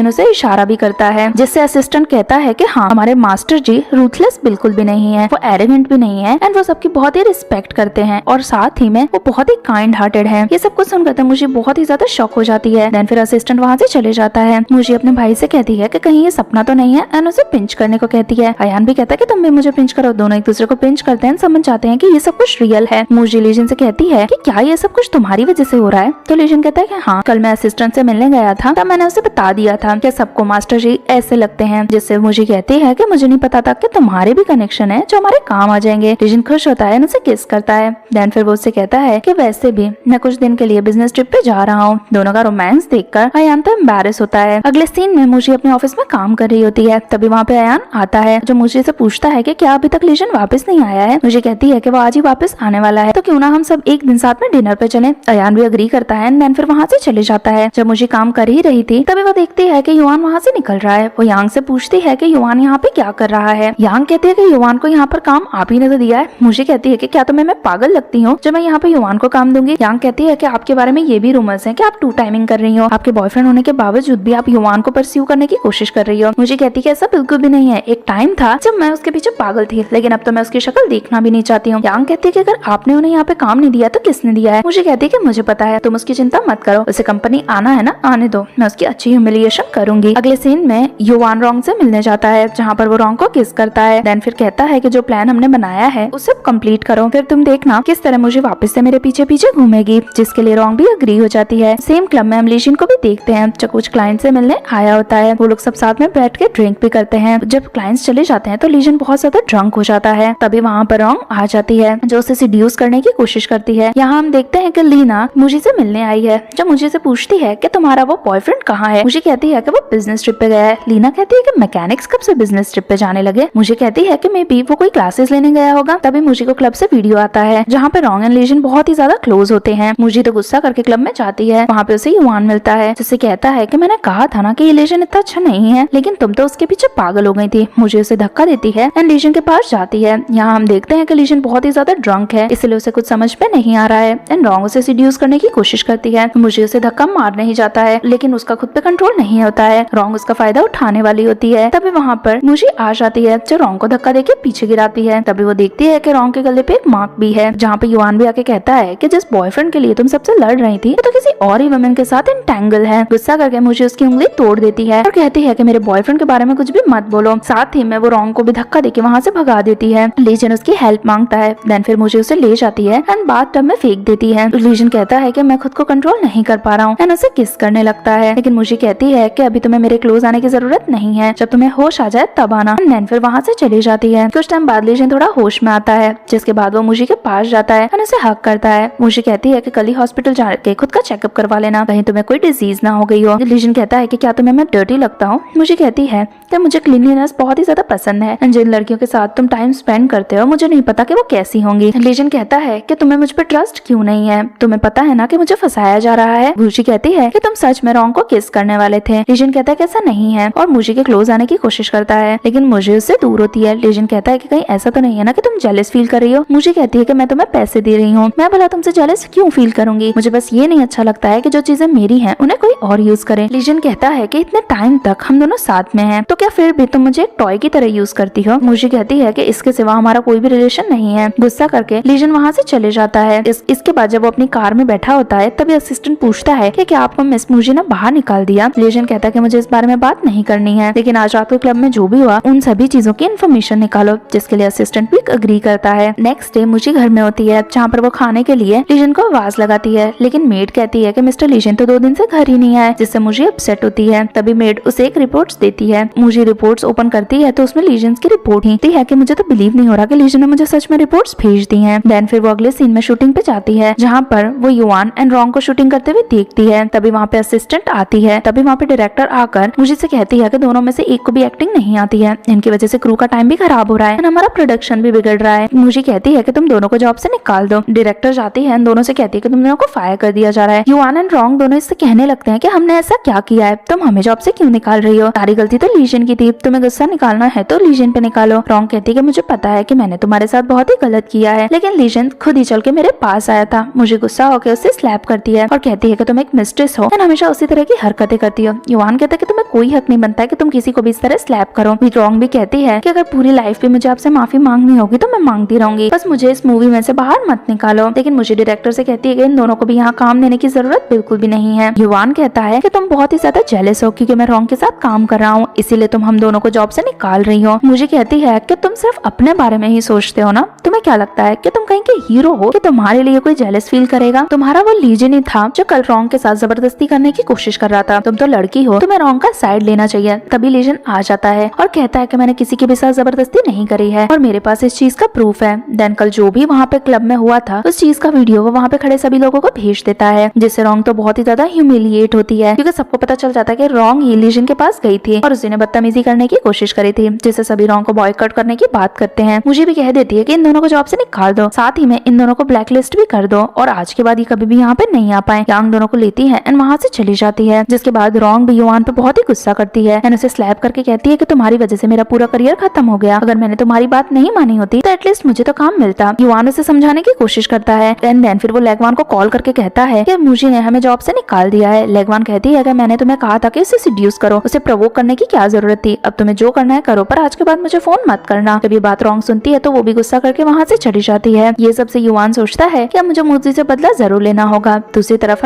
उसे इशारा भी करता है, जिससे असिस्टेंट कहता है कि हाँ, हमारे मास्टर जी रूथलेस बिल्कुल भी नहीं है, वो एरोगेंट भी नहीं है एंड वो सबकी बहुत ही रिस्पेक्ट करते हैं और साथ ही में वो बहुत ही काइंड हार्टेड है। ये सब कुछ सुनकर मुझे बहुत ही ज्यादा शॉक हो जाती है। देन फिर असिस्टेंट वहाँ से चले जाता है। मुझे अपने भाई से कहती है कि कहीं ये सपना तो नहीं है एंड उसे पिंच करने को कहती है। अयान भी कहता है कि तुम भी मुझे पिंच करो। दोनों एक दूसरे को पिंच करते हैं, समझ जाते हैं कि ये सब कुछ रियल है। मुझे लीजन से कहती है कि क्या ये सब कुछ कुछ तुम्हारी वजह से हो रहा है? तो लीजन कहता है कि हाँ, कल मैं असिस्टेंट से मिलने गया था, तब मैंने उसे बता दिया था कि सबको मास्टर जी ऐसे लगते हैं, जिससे मुझे कहती है कि मुझे नहीं पता था कि तुम्हारे भी कनेक्शन है जो हमारे काम आ जाएंगे। लीजन खुश होता है, उसे किस करता है। देन फिर वो उससे कहता है कि वैसे भी मैं कुछ दिन के लिए बिजनेस ट्रिप पे जा रहा हूँ। दोनों का रोमांस देखकर अयान तो एम्बैरेस होता है। अगले सीन में मुझे अपने ऑफिस में काम कर रही होती है, तभी वहाँ पे अयान आता है जो मुझे से पूछता है कि क्या अभी तक लीजन वापस नहीं आया है। मुझे कहती है कि वो आज ही वापस आने वाला है, तो क्यों ना हम सब एक दिन साथ में डिनर पे चलें। अयान भी अग्री करता है। देन फिर वहाँ से चले जाता है। जब मुझे काम कर ही रही थी तभी वो देखती है कि युवान वहाँ से निकल रहा है। वो यांग से पूछती है कि युवान यहाँ पे क्या कर रहा है। यांग कहती है कि युवान को यहाँ पर काम आप ही ने तो दिया है। मुझे कहती है कि क्या तुम्हें मैं पागल लगती हूँ जब मैं यहाँ पे युवान को काम दूंगी। यांग कहती है कि आपके बारे में ये भी रूमर्स हैं कि आप 2 टाइमिंग कर रही हो। आपके बॉयफ्रेंड होने के बावजूद भी आप युवान को परस्यू करने की कोशिश कर रही हो। मुझे कहती है कि ऐसा बिल्कुल भी नहीं है। एक टाइम था जब मैं उसके पीछे पागल थी, लेकिन अब तो मैं उसकी शक्ल देखना भी नहीं चाहती हूँ। यांग कहती है कि अगर आपने उन्हें यहाँ पे काम नहीं दिया तो किसने दिया है। मुझे कहती है कि मुझे पता है, तुम उसकी चिंता मत करो, उसे कंपनी आना है ना, आने दो, मैं उसकी अच्छी ह्यूमिलिएशन करूंगी। अगले सीन में युवान रोंग से मिलने जाता है, जहाँ पर वो रोंग को किस करता है। देन फिर कहता है कि जो प्लान हमने बनाया है उसे कंप्लीट करो, फिर तुम देखना किस तरह मुझे वापस से मेरे पीछे पीछे घूमेगी। जिसके लिए रोंग भी अग्री हो जाती है। सेम क्लब में हम लीजिन को भी देखते हैं जो कुछ क्लाइंट से मिलने आया होता है। वो लोग सब साथ में बैठ के ड्रिंक भी करते हैं। जब क्लाइंट्स चले जाते हैं तो लीजिन बहुत ज्यादा ड्रंक हो जाता है। तभी वहाँ पर रोंग आ जाती है जो उसे सीड्यूस करने की कोशिश करती है। यहाँ हम देखते हैं कि लीना मुझे से मिलने आई है, जो मुझे से पूछती है कि तुम्हारा वो बॉयफ्रेंड कहाँ है। मुझे कहती है कि वो बिजनेस ट्रिप पे गया है। लीना कहती है कि मैकेनिक्स कब से बिजनेस ट्रिप पे जाने लगे। मुझे कहती है कि मे बी वो कोई क्लासेस लेने गया होगा। तभी मुझे को क्लब से वीडियो आता है जहाँ पे रोंग एंड लीजिन बहुत ही ज्यादा क्लोज होते हैं। मुझे तो गुस्सा करके क्लब में जाती है। वहाँ पे उसे युवान मिलता है जिससे कहता है कि मैंने कहा था ना कि ये लीजिन इतना अच्छा नहीं है, लेकिन तुम तो उसके पीछे पागल हो गई थी। मुझे उसे धक्का देती है एंड लीजिन के पास जाती है। यहाँ हम देखते हैं कि लीजिन बहुत ही ज्यादा ड्रंक है, इसलिए उसे कुछ समझ में नहीं आ रहा है एंड रोंग उसे सीड्यूस करने की कोशिश करती है। मुझे उसे धक्का मारने ही जाता है, लेकिन उसका खुद पे कंट्रोल नहीं होता है। रोंग उसका फायदा उठाने वाली होती है। तभी वहाँ पर मुझे आ जाती है जो रोंग को धक्का देके पीछे गिराती है। तभी वो देखती है कि रोंग के गले पे एक मार्क भी है, जहाँ पे युवान भी आके कहता है कि जिस बॉयफ्रेंड के लिए तुम सबसे लड़ रही थी तो किसी और ही वुमेन के साथ एंटेंगल है। गुस्सा करके मुझे उसकी उंगली तोड़ देती है और कहती है कि मेरे बॉयफ्रेंड के बारे में कुछ भी मत बोलो। साथ ही में वो रोंग को भी धक्का देके वहाँ से भगा देती है। लीजन उसकी हेल्प मांगता है। देन फिर मुझे उसे ले जाती है एंड बाथटब में फेंक देती है। लीजन कहता है कि मैं खुद को कंट्रोल नहीं कर पा रहा हूँ एंड उसे किस करने लगता है, लेकिन मुझे कहती है कि अभी तुम्हें मेरे क्लोज आने की जरूरत नहीं है, जब तुम्हें होश आ जाए तब आना। देन फिर वहाँ से चली जाती है। कुछ टाइम बाद लीजन थोड़ा होश में आता है, जिसके बाद वो मुझे के पास जाता है और उसे हक करता है। मुझे कहती है कि कल ही हॉस्पिटल जाके खुद का चेकअप करवा लेना, कहीं तुम्हें कोई डिजीज ना हो गई हो। लीजन कहता है कि क्या तुम्हें मैं डर्टी लगता हूँ। मुझे कहती है कि मुझे क्लीनलीनेस बहुत ही ज्यादा पसंद है एंड जिन लड़कियों के साथ तुम टाइम स्पेंड करते हो मुझे नहीं पता कि वो कैसी होंगी। लीजन कहता है कि तुम्हें मुझ पर ट्रस्ट क्यों नहीं है, तुम्हें पता है ना कि मुझे फंसाया जा रहा है। मुझे कहती है कि तुम सच में रोंग को किस करने वाले थे। लीजन कहता है कि ऐसा नहीं है और मुझे के क्लोज आने की कोशिश करता है, लेकिन मुझे उससे दूर होती है। लीजन कहता है कि कहीं ऐसा तो नहीं है ना कि तुम जेलस फील कर रही हो। मुझे कहती है कि मैं तुम्हें पैसे दे रही हूँ, मैं भला तुमसे जेलस क्यों फील करूंगी। मुझे बस ये नहीं अच्छा लगता है कि जो चीजें मेरी हैं उन्हें कोई और यूज करे। लीजन कहता है कि इतने टाइम तक हम दोनों साथ में हैं, तो क्या फिर भी तुम मुझे एक टॉय की तरह यूज करती हो। मुझे कहती है कि इसके सिवा हमारा कोई भी रिलेशन नहीं है। गुस्सा करके लीजन वहाँ से चले जाता है। इसके बाद जब वो अपनी कार में बैठा होता है तभी असिस्टेंट पूछता है कि क्या आपको मिस मुझे ना बाहर निकाल दिया। लीजन कहता है कि मुझे इस बारे में बात नहीं करनी है, लेकिन आज रात को क्लब में जो भी हुआ उन सभी चीजों की इन्फॉर्मेशन निकालो, जिसके लिए असिस्टेंट भी अग्री करता है। नेक्स्ट डे मुझे घर में होती है, जहाँ पर वो खाने के लिए लीजन को आवाज लगाती है, लेकिन मेड कहती है कि मिस्टर लीजन तो 2 दिन से घर ही नहीं आए, जिससे मुझे अपसेट होती है। तभी मेड उसे एक रिपोर्ट देती है। मुझे रिपोर्ट्स ओपन करती है तो उसमें लीजन की रिपोर्ट ही है कि मुझे तो बिलीव नहीं हो रहा कि लीजन ने मुझे सच में रिपोर्ट्स भेज दी हैं। देन फिर वो अगले सीन में शूटिंग पे जाती है, जहाँ पर वो युवान एंड रोंग को शूटिंग करते हुए देखती है। तभी वहाँ पे असिस्टेंट आती है। तभी वहाँ पे डायरेक्टर आकर मुझे से कहती है कि दोनों में से एक को भी एक्टिंग नहीं आती है, इनकी वजह से क्रू का टाइम भी खराब हो रहा है, हमारा प्रोडक्शन भी बिगड़ रहा है। मुझे कहती है कि तुम दोनों को जॉब से निकाल दो। डायरेक्टर जाती है, दोनों से कहती है कि तुम दोनों को फायर कर दिया जा रहा है। युवान एंड रोंग दोनों इससे कहने लगते हैं कि हमने ऐसा क्या किया है, तुम हमें जॉब से क्यों निकाल रही हो, सारी गलती तो लीजन की थी, तुम्हें गुस्सा निकालना है तो लीजन पे निकालो। रोंग कहती है कि मुझे पता है कि मैंने तुम्हारे साथ बहुत ही गलत किया है, लेकिन लीजन खुद ही चल के मेरे पास आया था। मुझे गुस्सा होकर उससे स्लैप करती है और कहती है कि तुम एक मिस्ट्रेस हो एंड हमेशा उसी तरह की हरकतें करती हो। युवान कहता है कि तुम्हें कोई हक नहीं बनता है कि तुम किसी को भी इस तरह स्लैप करो। रोंग भी कहती है कि अगर पूरी लाइफ भी मुझे आपसे माफी मांगनी होगी तो मैं मांगती रहूंगी, बस मुझे इस मूवी में से बाहर मत निकालो। लेकिन मुझे डायरेक्टर से कहती है कि इन दोनों को भी यहाँ काम देने की जरूरत बिल्कुल भी नहीं है। युवान कहता है कि तुम बहुत ही ज्यादा जेलस हो क्योंकि मैं रोंग के साथ काम कर रहा हूँ, इसीलिए तुम हम दोनों को जॉब से निकाल रही हो। मुझे कहती है कि तुम सिर्फ अपने बारे में ही सोचते हो ना, तुम्हें क्या लगता है कि तुम कहीं के हीरो हो कि तुम्हारे लिए कोई जेलस फील फील करेगा। तुम्हारा वो लीजन ही था जो कल रॉन्ग के साथ जबरदस्ती करने की कोशिश कर रहा था। तुम तो लड़की हो, तुम्हें रॉन्ग का साइड लेना चाहिए। तभी लीजन आ जाता है और कहता है कि मैंने किसी के भी साथ जबरदस्ती नहीं करी है और मेरे पास इस चीज का प्रूफ है। देन कल जो भी वहाँ पे क्लब में हुआ था उस चीज का वीडियो वो वहाँ पे खड़े सभी लोगों को भेज देता है, जिससे रॉन्ग तो बहुत ही ज्यादा ह्यूमिलिएट होती है क्योंकि सबको पता चल जाता है कि रॉन्ग ही लीजन के पास गई थी और उसने बदतमीजी करने की कोशिश करी थी, जिससे सभी रॉन्ग को बॉयकॉट करने की बात करते हैं। मुझे भी कह देती है कि इन दोनों को जॉब से निकाल दो, साथ ही में इन दोनों को ब्लैक लिस्ट भी कर दो और आज के बाद ये कभी भी यहाँ पे नहीं आ पाए। यांग दोनों को लेती है एंड वहाँ से चली जाती है, जिसके बाद रॉन्ग भी युवान पे बहुत ही गुस्सा करती है एंड उसे स्लैप करके कहती है कि तुम्हारी वजह से मेरा पूरा करियर खत्म हो गया। अगर मैंने तुम्हारी बात नहीं मानी होती तो एटलीस्ट मुझे तो काम मिलता। युवान उसे समझाने की कोशिश करता है एंड देन फिर वो लेगवान को कॉल करके कहता है कि मुझे ने हमें जॉब से निकाल दिया है। लेगवान कहती है कि मैंने तुम्हें कहा था कि उसे सीड्यूस करो, उसे प्रोवोक करने की क्या जरूरत थी, अब तुम्हें जो करना है करो पर आज के बाद मुझे फोन मत करना। जब ये बात रॉन्ग सुनती है तो वो भी गुस्सा करके वहाँ से चली जाती है। ये सबसे युवान सोचता है कि अब मुझे मूजी से बदला जरूर लेना होगा। दूसरी तरफ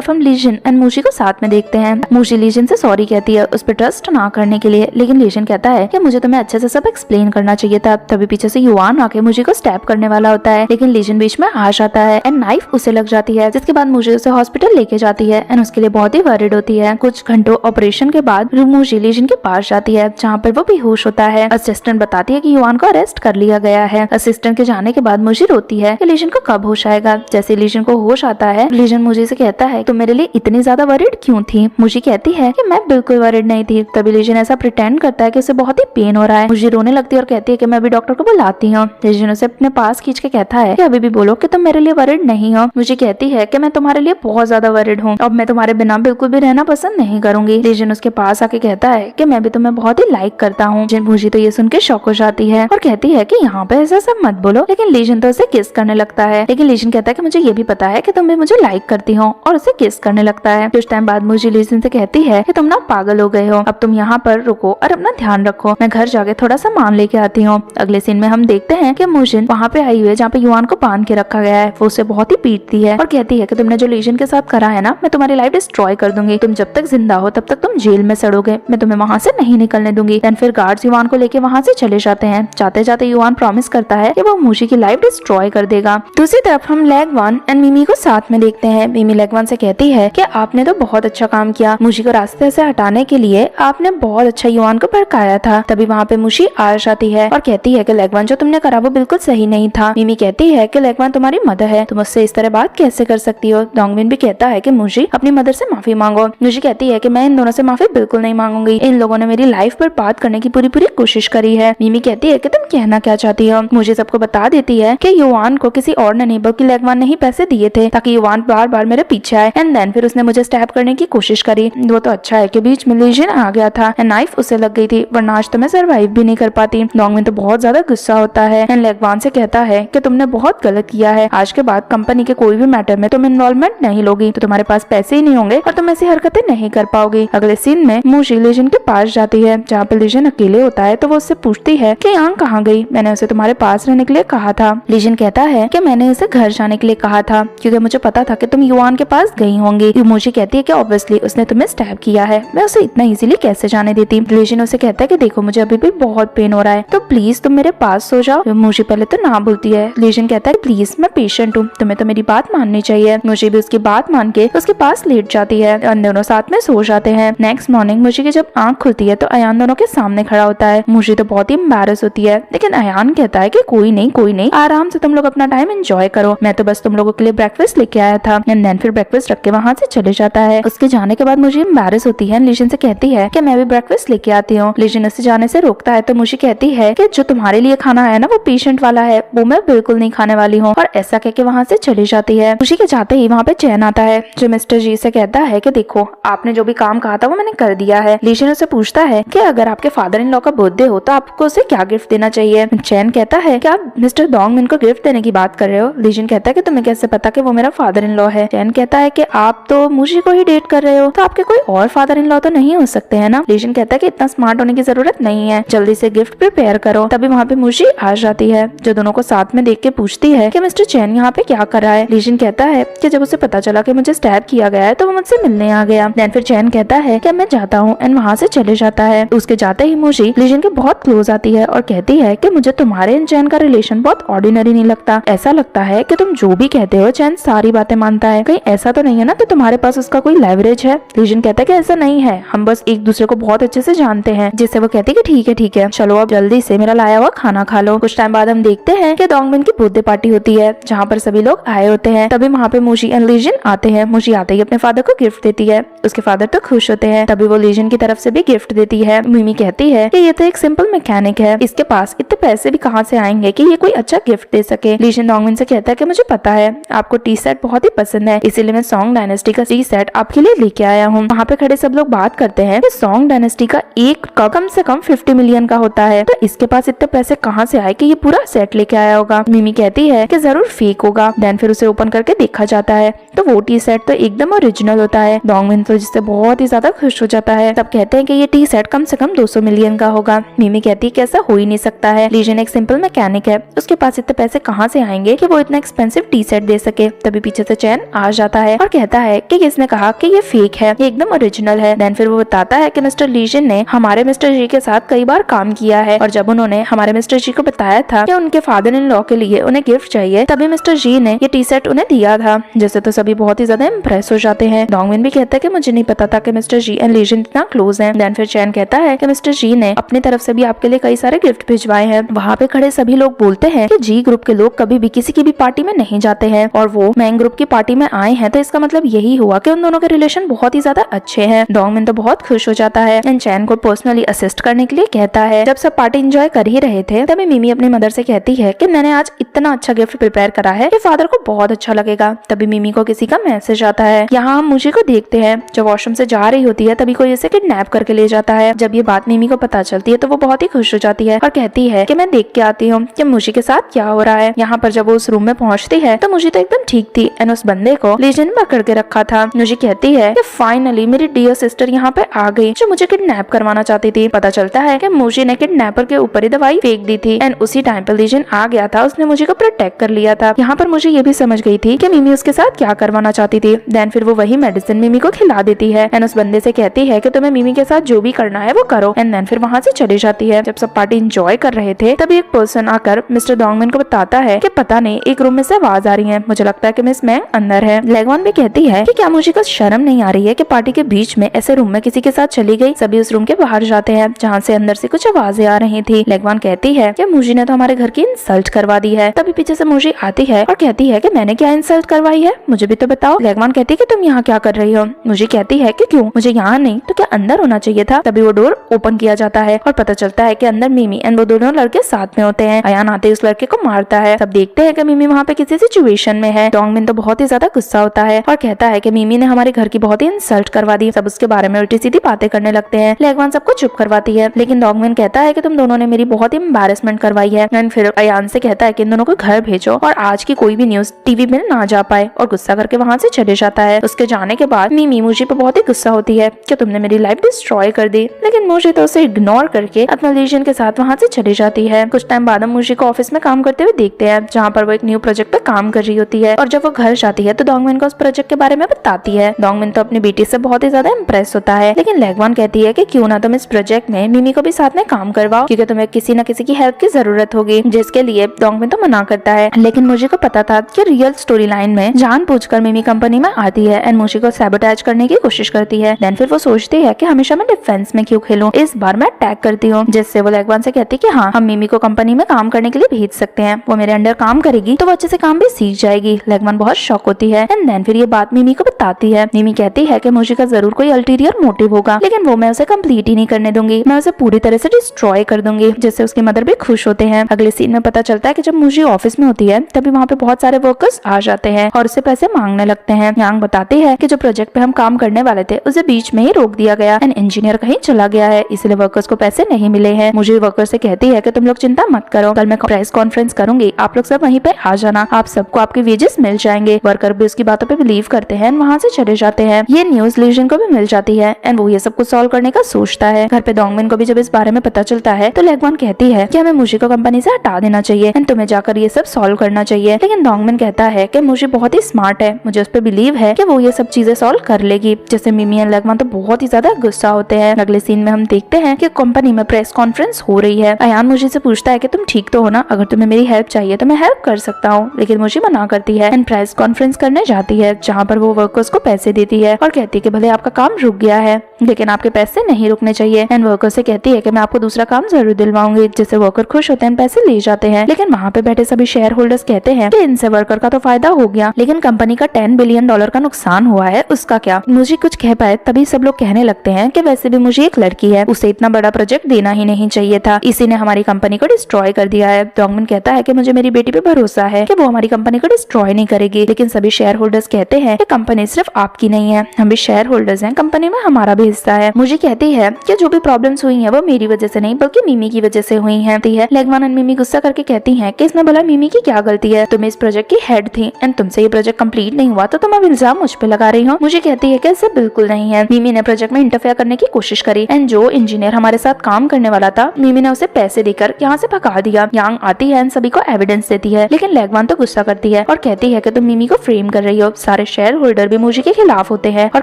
हम लीजन एंड मूजी को साथ में देखते हैं। मूजी लीजन से सॉरी कहती है उस पर ट्रस्ट ना करने के लिए, लेकिन लीजन कहता है कि मुझे तुम्हें अच्छे से सब एक्सप्लेन करना चाहिए था। तभी पीछे से युवान आके मूजी को स्टैब करने वाला होता है, लेकिन लीजन बीच में आ जाता है एंड नाइफ उसे लग जाती है, जिसके बाद मूजी उसे हॉस्पिटल लेके जाती है एंड उसके लिए बहुत ही वरिड होती है। कुछ घंटों ऑपरेशन के बाद मूजी लीजन के पास जाती है जहाँ पर वो बेहोश होता है। असिस्टेंट बताती है कि युवान को अरेस्ट कर लिया गया है। असिस्टेंट के जाने के बाद मूजी रोती है कि लीजन को कब होश आएगा। जैसे लीजन को होश आता है, लीजन मूजी से कहता है तुम मेरे लिए इतनी ज्यादा वरिड क्यों थी। मूजी कहती है कि मैं बिल्कुल वरिड नहीं थी। तभी लीजन ऐसा प्रिटेंड करता है कि उसे बहुत ही पेन हो रहा है। मूजी रोने लगती है और कहती है कि मैं अभी डॉक्टर को बुलाती हूँ। लीजन उसे अपने पास खींच के कहता है कि अभी भी बोलो कि तुम मेरे लिए वरिड नहीं हो। मुझे कहती है कि मैं तुम्हारे लिए बहुत ज्यादा वरिड हूँ, अब मैं तुम्हारे बिना बिल्कुल भी रहना पसंद नहीं करूंगी। लीजन उसके पास आके कहता है कि मैं भी तुम्हें बहुत ही लाइक करता हूँ। मूजी तो ये सुन के शॉक हो जाती है और कहती है कि यहाँ पे ऐसा सब मत बोलो, लेकिन लीजन तो उसे किस करने लगता है। लेकिन लीजन कहता है कि मुझे ये भी पता है कि तुम भी मुझे लाइक करती हो और उसे किस करने लगता है। कुछ टाइम बाद मूजी लीजन से कहती है कि तुम ना पागल हो गए हो, अब तुम यहाँ पर रुको और अपना ध्यान रखो, मैं घर जाके थोड़ा सा सामान लेके आती हूँ। अगले सीन में हम देखते हैं कि मूजिन वहाँ पे आई हुई है जहाँ पे युवान को बांध के रखा गया है। वो उसे बहुत ही पीटती है और कहती है कि तुमने जो लीजन के साथ करा है ना, मैं तुम्हारी लाइफ डिस्ट्रॉय कर दूंगी, तुम जब तक जिंदा हो तब तक तुम जेल में सड़ोगे, मैं तुम्हें वहाँ से नहीं निकलने दूंगी। देन फिर गार्ड्स युवान को लेके वहाँ से चले जाते हैं। जाते जाते युवान प्रॉमिस करता है कि वो मूजी की लाइफ डिस्ट्रॉय कर देगा। दूसरी तरफ हम लेगवान एंड मिमी को साथ में देखते हैं। मिमी लेगवान से कहती है कि आपने तो बहुत अच्छा काम किया, मूजी को रास्ते से हटाने के लिए आपने बहुत अच्छा युवान को भड़काया था। तभी वहाँ पे मूजी आ जाती है और कहती है कि लेगवान जो तुमने करा वो बिल्कुल सही नहीं था। मिमी कहती है कि लेगवान तुम्हारी मदर है, तुम उससे इस तरह बात कैसे कर सकती हो। डोंगविन भी कहता है कि मूजी अपनी मदर से माफी मांगो। मूजी कहती है कि मैं इन दोनों से माफी बिल्कुल नहीं मांगूंगी, इन लोगों ने मेरी लाइफ पर बात करने की पूरी कोशिश करी है। मिमी कहती है कि तुम कहना क्या चाहती हो। मुझे सबको बता देती है कि युवान को किसी और ने नहीं बल्कि लेगवान ने ही पैसे दिए थे ताकि युवान बार बार मेरे पीछे आए एंड देन फिर उसने मुझे स्टैब करने की कोशिश करी। वो तो अच्छा है कि बीच में लीजन आ गया था एंड नाइफ उसे लग गई थी, वरना आज तो मैं सर्वाइव भी नहीं कर पाती। डोंगविन तो बहुत ज्यादा गुस्सा होता है एंड लेगवान से कहता है कि तुमने बहुत गलत किया है, आज के बाद कंपनी के कोई भी मैटर में तुम इन्वॉल्वमेंट नहीं लोगी तो तुम्हारे पास पैसे ही नहीं होंगे और तुम ऐसी हरकतें नहीं कर पाओगी। अगले सीन में मूजी लीजन के पास जाती है जहाँ पे लीजन अकेले होता है तो वो उससे पूछती है कि यांग कहाँ गई, मैंने उसे तुम्हारे पास रहने के लिए कहा था। लीजन कहता है कि मैंने उसे घर जाने के लिए कहा था क्योंकि मुझे पता था कि तुम युवान के पास गई होंगी। मूजी कहती है कि ऑब्वियसली उसने तुम्हें स्टैब किया है, मैं उसे इतना इजीली कैसे जाने देती। लीजन उसे कहता है कि देखो मुझे अभी भी बहुत पेन हो रहा है तो प्लीज तुम मेरे पास सो जाओ। मूजी पहले तो ना बोलती है। लीजन कहता है प्लीज मैं पेशेंट हूँ, तुम्हें तो मेरी बात माननी चाहिए। मूजी भी उसकी बात मान के उसके पास लेट जाती है और दोनों साथ में सो जाते हैं। नेक्स्ट मॉर्निंग मूजी की जब आंख खुलती है तो अयान दोनों के सामने खड़ा होता है। मूजी तो बहुत ही एम्बैरस होती है, लेकिन अयान कहता है कि कोई नहीं आराम से तुम लोग अपना टाइम एंजॉय करो, मैं तो बस तुम लोगों के लिए ब्रेकफास्ट लेके आया था। एंड देन फिर ब्रेकफास्ट रख के वहाँ से चले जाता है। उसके जाने के बाद मुझे एम्बैरस होती है। लीजन से कहती है कि मैं भी ब्रेकफास्ट लेके आती हूँ। लीजन उससे जाने से रोकता है तो मुझे कहती है कि जो तुम्हारे लिए खाना है ना वो पेशेंट वाला है, वो मैं बिल्कुल नहीं खाने वाली हूँ और ऐसा कह के वहाँ से चली जाती है। मुझे के जाते ही वहाँ पे चैन आता है जो मिस्टर जी से कहता है कि देखो आपने जो भी काम कहा था वो मैंने कर दिया है। लीजन उससे पूछता है कि अगर आपके फादर इन लॉ का बर्थडे हो तो आपको उसे क्या गिफ्ट देना चाहिए। चैन कहता है कि आप मिस्टर डोंगविन को गिफ्ट देने की बात कर रहे हो। लीजन कहता है कि तुम्हें कैसे पता कि वो मेरा फादर इन लॉ है। चैन कहता है कि आप तो मुझे को ही डेट कर रहे हो तो आपके कोई और फादर इन लॉ तो नहीं हो सकते है ना। लीजन कहता है कि इतना स्मार्ट होने की जरूरत नहीं है, जल्दी से गिफ्ट प्रिपेयर करो। तभी वहाँ पे मुझे आ जाती है जो दोनों को साथ में देख के पूछती है कि मिस्टर चैन यहाँ पे क्या कर रहा है। लीजन कहता है कि जब उसे पता चला कि मुझे स्टैब किया गया है तो वो मुझसे मिलने आ गया। देन फिर चैन कहता है कि मैं जाता हूँ एंड वहाँ से चले जाता है। उसके जाते ही मुझे लीजन के बहुत क्लोज आती है और कहती है कि मुझे तुम्हारे एंड चैन का रिलेशन बहुत ऑर्डिनरी नहीं लगता, ऐसा लगता है कि तुम तुम जो भी कहते हो चैन सारी बातें मानता है, कहीं ऐसा तो नहीं है ना तो तुम्हारे पास उसका कोई लेवरेज है। लीजन कहता है कि ऐसा नहीं है, हम बस एक दूसरे को बहुत अच्छे से जानते हैं। जिससे वो कहती है कि ठीक है चलो अब जल्दी से मेरा लाया हुआ खाना खा लो। कुछ टाइम बाद हम देखते हैं कि डोंगमिन की बर्थडे पार्टी होती है जहाँ पर सभी लोग आए होते हैं। तभी वहाँ पे मुशी एंड लीजन आते हैं। मुशी आते ही अपने फादर को गिफ्ट देती है। उसके फादर तो खुश होते हैं। तभी वो लीजन की तरफ से भी गिफ्ट देती है। मिमी कहती है कि ये तो एक सिंपल मैकेनिक है, इसके पास इतने पैसे भी कहाँ से आएंगे कि ये कोई अच्छा गिफ्ट दे सके। लीजन डोंगमिन से कहता है कि मुझे पता है आपको टी सेट बहुत ही पसंद है, इसीलिए मैं सॉन्ग डायनेस्टी का टी सेट आपके लिए लेके आया हूँ। वहाँ पे खड़े सब लोग बात करते हैं कि सॉन्ग डायनेस्टी का एक कम से कम 50 मिलियन का होता है, तो इसके पास इतने पैसे कहाँ से आए कि ये पूरा सेट लेके आया होगा। मिमी कहती है कि जरूर फेक होगा। देन फिर उसे ओपन करके देखा जाता है तो वो टी सेट तो एकदम ओरिजिनल होता है। डोंगमिन तो जिससे बहुत ही ज्यादा खुश हो जाता है। तब कहते हैं कि ये टी सेट कम से कम 200 मिलियन का होगा। मिमी कहती है कि ऐसा हो ही नहीं सकता है, लीजन एक सिंपल मैकेनिक है, उसके पास इतने पैसे कहाँ से आएंगे कि वो इतना एक्सपेंसिव टी सेट दे सके। तभी पीछे से चैन आ जाता है और कहता है कि किसने कहा कि ये फेक है, ये एकदम ओरिजिनल है। देन फिर वो बताता है कि मिस्टर लीजन ने हमारे मिस्टर जी के साथ कई बार काम किया है और जब उन्होंने हमारे मिस्टर जी को बताया था कि उनके फादर इन लॉ के लिए उन्हें गिफ्ट चाहिए, तभी मिस्टर जी ने ये टी सेट उन्हें दिया था। जैसे तो सभी बहुत ही ज्यादा इम्प्रेस हो जाते हैं। डोंगमिन भी कहता है कि मुझे नहीं पता था कि मिस्टर जी एंड लीजन इतना क्लोज हैं। देन फिर चैन कहता है कि मिस्टर जी ने अपनी तरफ से भी आपके लिए कई सारे गिफ्ट भिजवाए हैं। वहाँ पे खड़े सभी लोग बोलते हैं कि जी ग्रुप के लोग कभी भी किसी की भी पार्टी में नहीं जाते हैं और वो मैंग ग्रुप की पार्टी में आए हैं, तो इसका मतलब यही हुआ कि उन दोनों के रिलेशन बहुत ही ज्यादा अच्छे हैं। डोंगमिन तो बहुत खुश हो जाता है एंड चैन को पर्सनली असिस्ट करने के लिए कहता है। जब सब पार्टी एंजॉय कर ही रहे थे तभी मिमी अपनी मदर से कहती है कि मैंने आज इतना अच्छा गिफ्ट प्रिपेयर करा है कि फादर को बहुत अच्छा लगेगा। तभी मिमी को किसी का मैसेज आता है। यहाँ हम मुझे को देखते हैं जब वॉशरूम से जा रही होती है तभी कोई इसे किडनैप करके ले जाता है। जब ये बात मिमी को पता चलती है तो वो बहुत ही खुश हो जाती है और कहती है कि मैं देख के आती हूँ कि मुझे के साथ क्या हो रहा है। यहाँ पर जब वो उस रूम में पहुँचती है तो मुझे तो एकदम ठीक थी एंड उस बंदे को लीजन ने पकड़ के रखा था। मुझे कहती है कि फाइनली मेरी डियर सिस्टर यहाँ पे आ गई जो मुझे किडनैप करवाना चाहती थी। पता चलता है कि मुझे ने किडनैपर के ऊपर ही दवाई फेंक दी थी एंड उसी टाइम पर लीजन आ गया था, उसने मुझे को प्रोटेक्ट कर लिया था। यहाँ पर मुझे ये भी समझ गई थी कि मिमी उसके साथ क्या करवाना चाहती थी। देन फिर वो वही मेडिसिन मिमी को खिला देती है एंड उस बंदे से कहती है कि तुम्हें मिमी के साथ जो भी करना है वो करो एंड देन फिर वहाँ से चली जाती है। जब सब पार्टी एंजॉय कर रहे थे तभी एक पर्सन आकर मिस्टर डोंगमिन को बताता है कि पता नहीं एक रूम में से आवाज आ रही है, मुझे लगता है कि मिस मैंग अंदर है। लेगवान भी कहती है कि क्या मुझे कुछ शर्म नहीं आ रही है कि पार्टी के बीच में ऐसे रूम में किसी के साथ चली गई। सभी उस रूम के बाहर जाते हैं जहाँ से अंदर से कुछ आवाजें आ रही थी। लेगवान कहती है कि मुझे ने तो हमारे घर की इंसल्ट करवा दी है। तभी पीछे से मुझे आती है और कहती है कि मैंने क्या इंसल्ट करवाई है, मुझे भी तो बताओ। लेगवान कहती है कि तुम यहाँ क्या कर रही हो। मुझे कहती है कि क्यों, मुझे यहाँ नहीं तो क्या अंदर होना चाहिए था। तभी वो डोर ओपन किया जाता है और पता चलता है कि अंदर मिमी एंड वो दोनों लड़के साथ में होते हैं। अयान आते उस लड़के को मारता है। तब देखते हैं कि मिमी वहाँ पे किसी सिचुएशन में है। डोंगमिन तो बहुत ही ज्यादा गुस्सा होता है और कहता है कि मिमी ने हमारे घर की बहुत ही इंसल्ट करवा दी। सब उसके बारे में उल्टी सीधी बातें करने लगते हैं। लेगवान सबको चुप करवाती है लेकिन डोंगमिन कहता है कि तुम दोनों ने मेरी बहुत ही एम्बैरेसमेंट करवाई है। एंड फिर अयान से कहता है कि इन दोनों को घर भेजो और आज की कोई भी न्यूज टीवी में ना जा पाए और गुस्सा करके वहाँ से चले जाता है। उसके जाने के बाद मिमी मुझे पे बहुत ही गुस्सा होती है कि तुमने मेरी लाइफ डिस्ट्रॉय कर दी, लेकिन मुझे तो उसे इग्नोर करके अपने लीजन के साथ वहाँ से चली जाती है। कुछ टाइम बाद हम मुझे को ऑफिस में काम करते हुए देखते हैं जहाँ पर वो एक न्यू प्रोजेक्ट पे काम कर रही होती है और जब वो घर जाती है तो डोंगमिन को उस प्रोजेक्ट के बारे में बताती है। डोंगमिन तो अपनी बेटी से बहुत ही ज्यादा इम्प्रेस होता है लेकिन लेगवान कहती है कि क्यों ना तुम इस प्रोजेक्ट में मिमी को भी साथ में काम करवाओ क्योंकि तुम्हें किसी न किसी की हेल्प की जरूरत होगी, जिसके लिए डोंगमिन तो मना करता है। लेकिन मुझे को पता था कि रियल स्टोरी लाइन में जानबूझकर मिमी कंपनी में आती है एंड मुझे को सैबोटेज करने की कोशिश करती है। देन फिर वो सोचती है कि हमेशा मैं डिफेंस में क्यों खेलूं, इस बार मैं अटैक करती हूँ। जिससे वो लेगवान से कहती है कि हाँ हम मिमी को कंपनी में काम करने के लिए भेज सकते हैं, वो मेरे अंडर काम करेगी तो वो अच्छे से काम भी सीख जाएगी। लेगवान बहुत शॉक होती है एंड देन फिर ये बात मिमी को बताती है। मिमी कहती है कि मुझे का जरूर कोई अल्टीरियर मोटिव होगा लेकिन वो मैं उसे कंप्लीट ही नहीं करने दूंगी, मैं उसे पूरी तरह से डिस्ट्रॉय कर दूंगी। जिससे उसकी मदर भी खुश होते हैं। अगले सीन में पता चलता है कि जब मुझे ऑफिस में होती है तभी वहाँ पे बहुत सारे वर्कर्स आ जाते हैं और उससे पैसे मांगने लगते हैं। यांग बताती है कि जो प्रोजेक्ट पे हम काम करने वाले थे उसे बीच में ही रोक दिया गया एंड इंजीनियर कहीं चला गया है, इसलिए वर्कर्स को पैसे नहीं मिले हैं। मुझे वर्कर से कहती है कि तुम लोग चिंता मत करो, कल मैं प्रेस कॉन्फ्रेंस करूंगी, आप लोग सब वहीं पे आ जाना, आप सबको आपके वेजेस मिल जाएंगे। वर्कर भी उसकी बातों पे बिलीव करते हैं, वहाँ से चले जाते हैं। ये न्यूज लीजन को भी मिल जाती है एंड वो ये सब कुछ सॉल्व करने का सोचता है। घर पे डोंगमिन को भी जब इस बारे में पता चलता है तो लेगवान कहती है कि हमें मुझे को कंपनी से हटा देना चाहिए एंड तुम्हें जाकर ये सब सॉल्व करना चाहिए। लेकिन डोंगमिन कहता है कि मुझे बहुत ही स्मार्ट है, मुझे उस पर बिलीव है कि वो ये सब चीजें सॉल्व कर लेगी। जैसे मिमी एंड लेगवान तो बहुत ही ज्यादा गुस्सा होते हैं। अगले सीन में हम देखते हैं कि कंपनी में प्रेस कॉन्फ्रेंस हो रही है। अयान मुझे से पूछता है कि तुम ठीक तो हो ना, अगर तुम्हें मेरी हेल्प चाहिए तो मैं हेल्प कर सकता हूँ। लेकिन मुझे मना करती है एंड प्रेस कॉन्फ्रेंस करने जाती है जहाँ पर वो वर्कर्स को पैसे देती है और कहती है कि भले आपका काम रुक गया है लेकिन आपके पैसे नहीं रुकने चाहिए। एंड वर्कर से कहती है कि मैं आपको दूसरा काम जरूर दिलवाऊंगी, जिससे वर्कर खुश होते हैं, पैसे ले जाते हैं। लेकिन वहाँ पे बैठे सभी शेयर होल्डर्स कहते हैं कि इनसे वर्कर का तो फायदा हो गया, लेकिन कंपनी का $10 बिलियन का नुकसान हुआ है, उसका क्या? मुझे कुछ कह पाए तभी सब लोग कहने लगते हैं कि वैसे भी मुझे एक लड़की है, उसे इतना बड़ा प्रोजेक्ट देना ही नहीं चाहिए था, इसी ने हमारी कंपनी को डिस्ट्रॉय कर दिया है। डोंगमिन कहता है कि मुझे मेरी बेटी पे भरोसा है कि वो हमारी कंपनी को डिस्ट्रॉय नहीं करेगी। लेकिन सभी शेयर होल्डर्स कहते हैं कि कंपनी सिर्फ आपकी नहीं है, हम भी शेयर होल्डर्स हैं, कंपनी में हमारा भी हिस्सा है। मुझे कहती है कि जो भी प्रॉब्लम्स हुई हैं वो मेरी वजह से नहीं बल्कि मिमी की वजह से हुई हैं। लेगवान एंड मिमी गुस्सा करके कहती हैं कि इसमें भला मिमी की क्या गलती है, तुम इस प्रोजेक्ट की हेड थी एंड तुमसे ये प्रोजेक्ट कंप्लीट नहीं हुआ तो तुम अब इल्जाम मुझ पे लगा रही हो। मुझे कहती है कि ऐसा बिल्कुल नहीं है, मिमी ने प्रोजेक्ट में इंटरफेयर करने की कोशिश करी एंड जो इंजीनियर हमारे साथ काम करने वाला था मिमी ने उसे पैसे देकर यहाँ से भगा दिया। यांग आती है एंड सभी को एविडेंस देती है, लेकिन लेगवान तो गुस्सा करती है और कहती है कि तुम मिमी को फ्रेम कर रही हो। सारे शेयर होल्डर भी मुझे के खिलाफ होते हैं और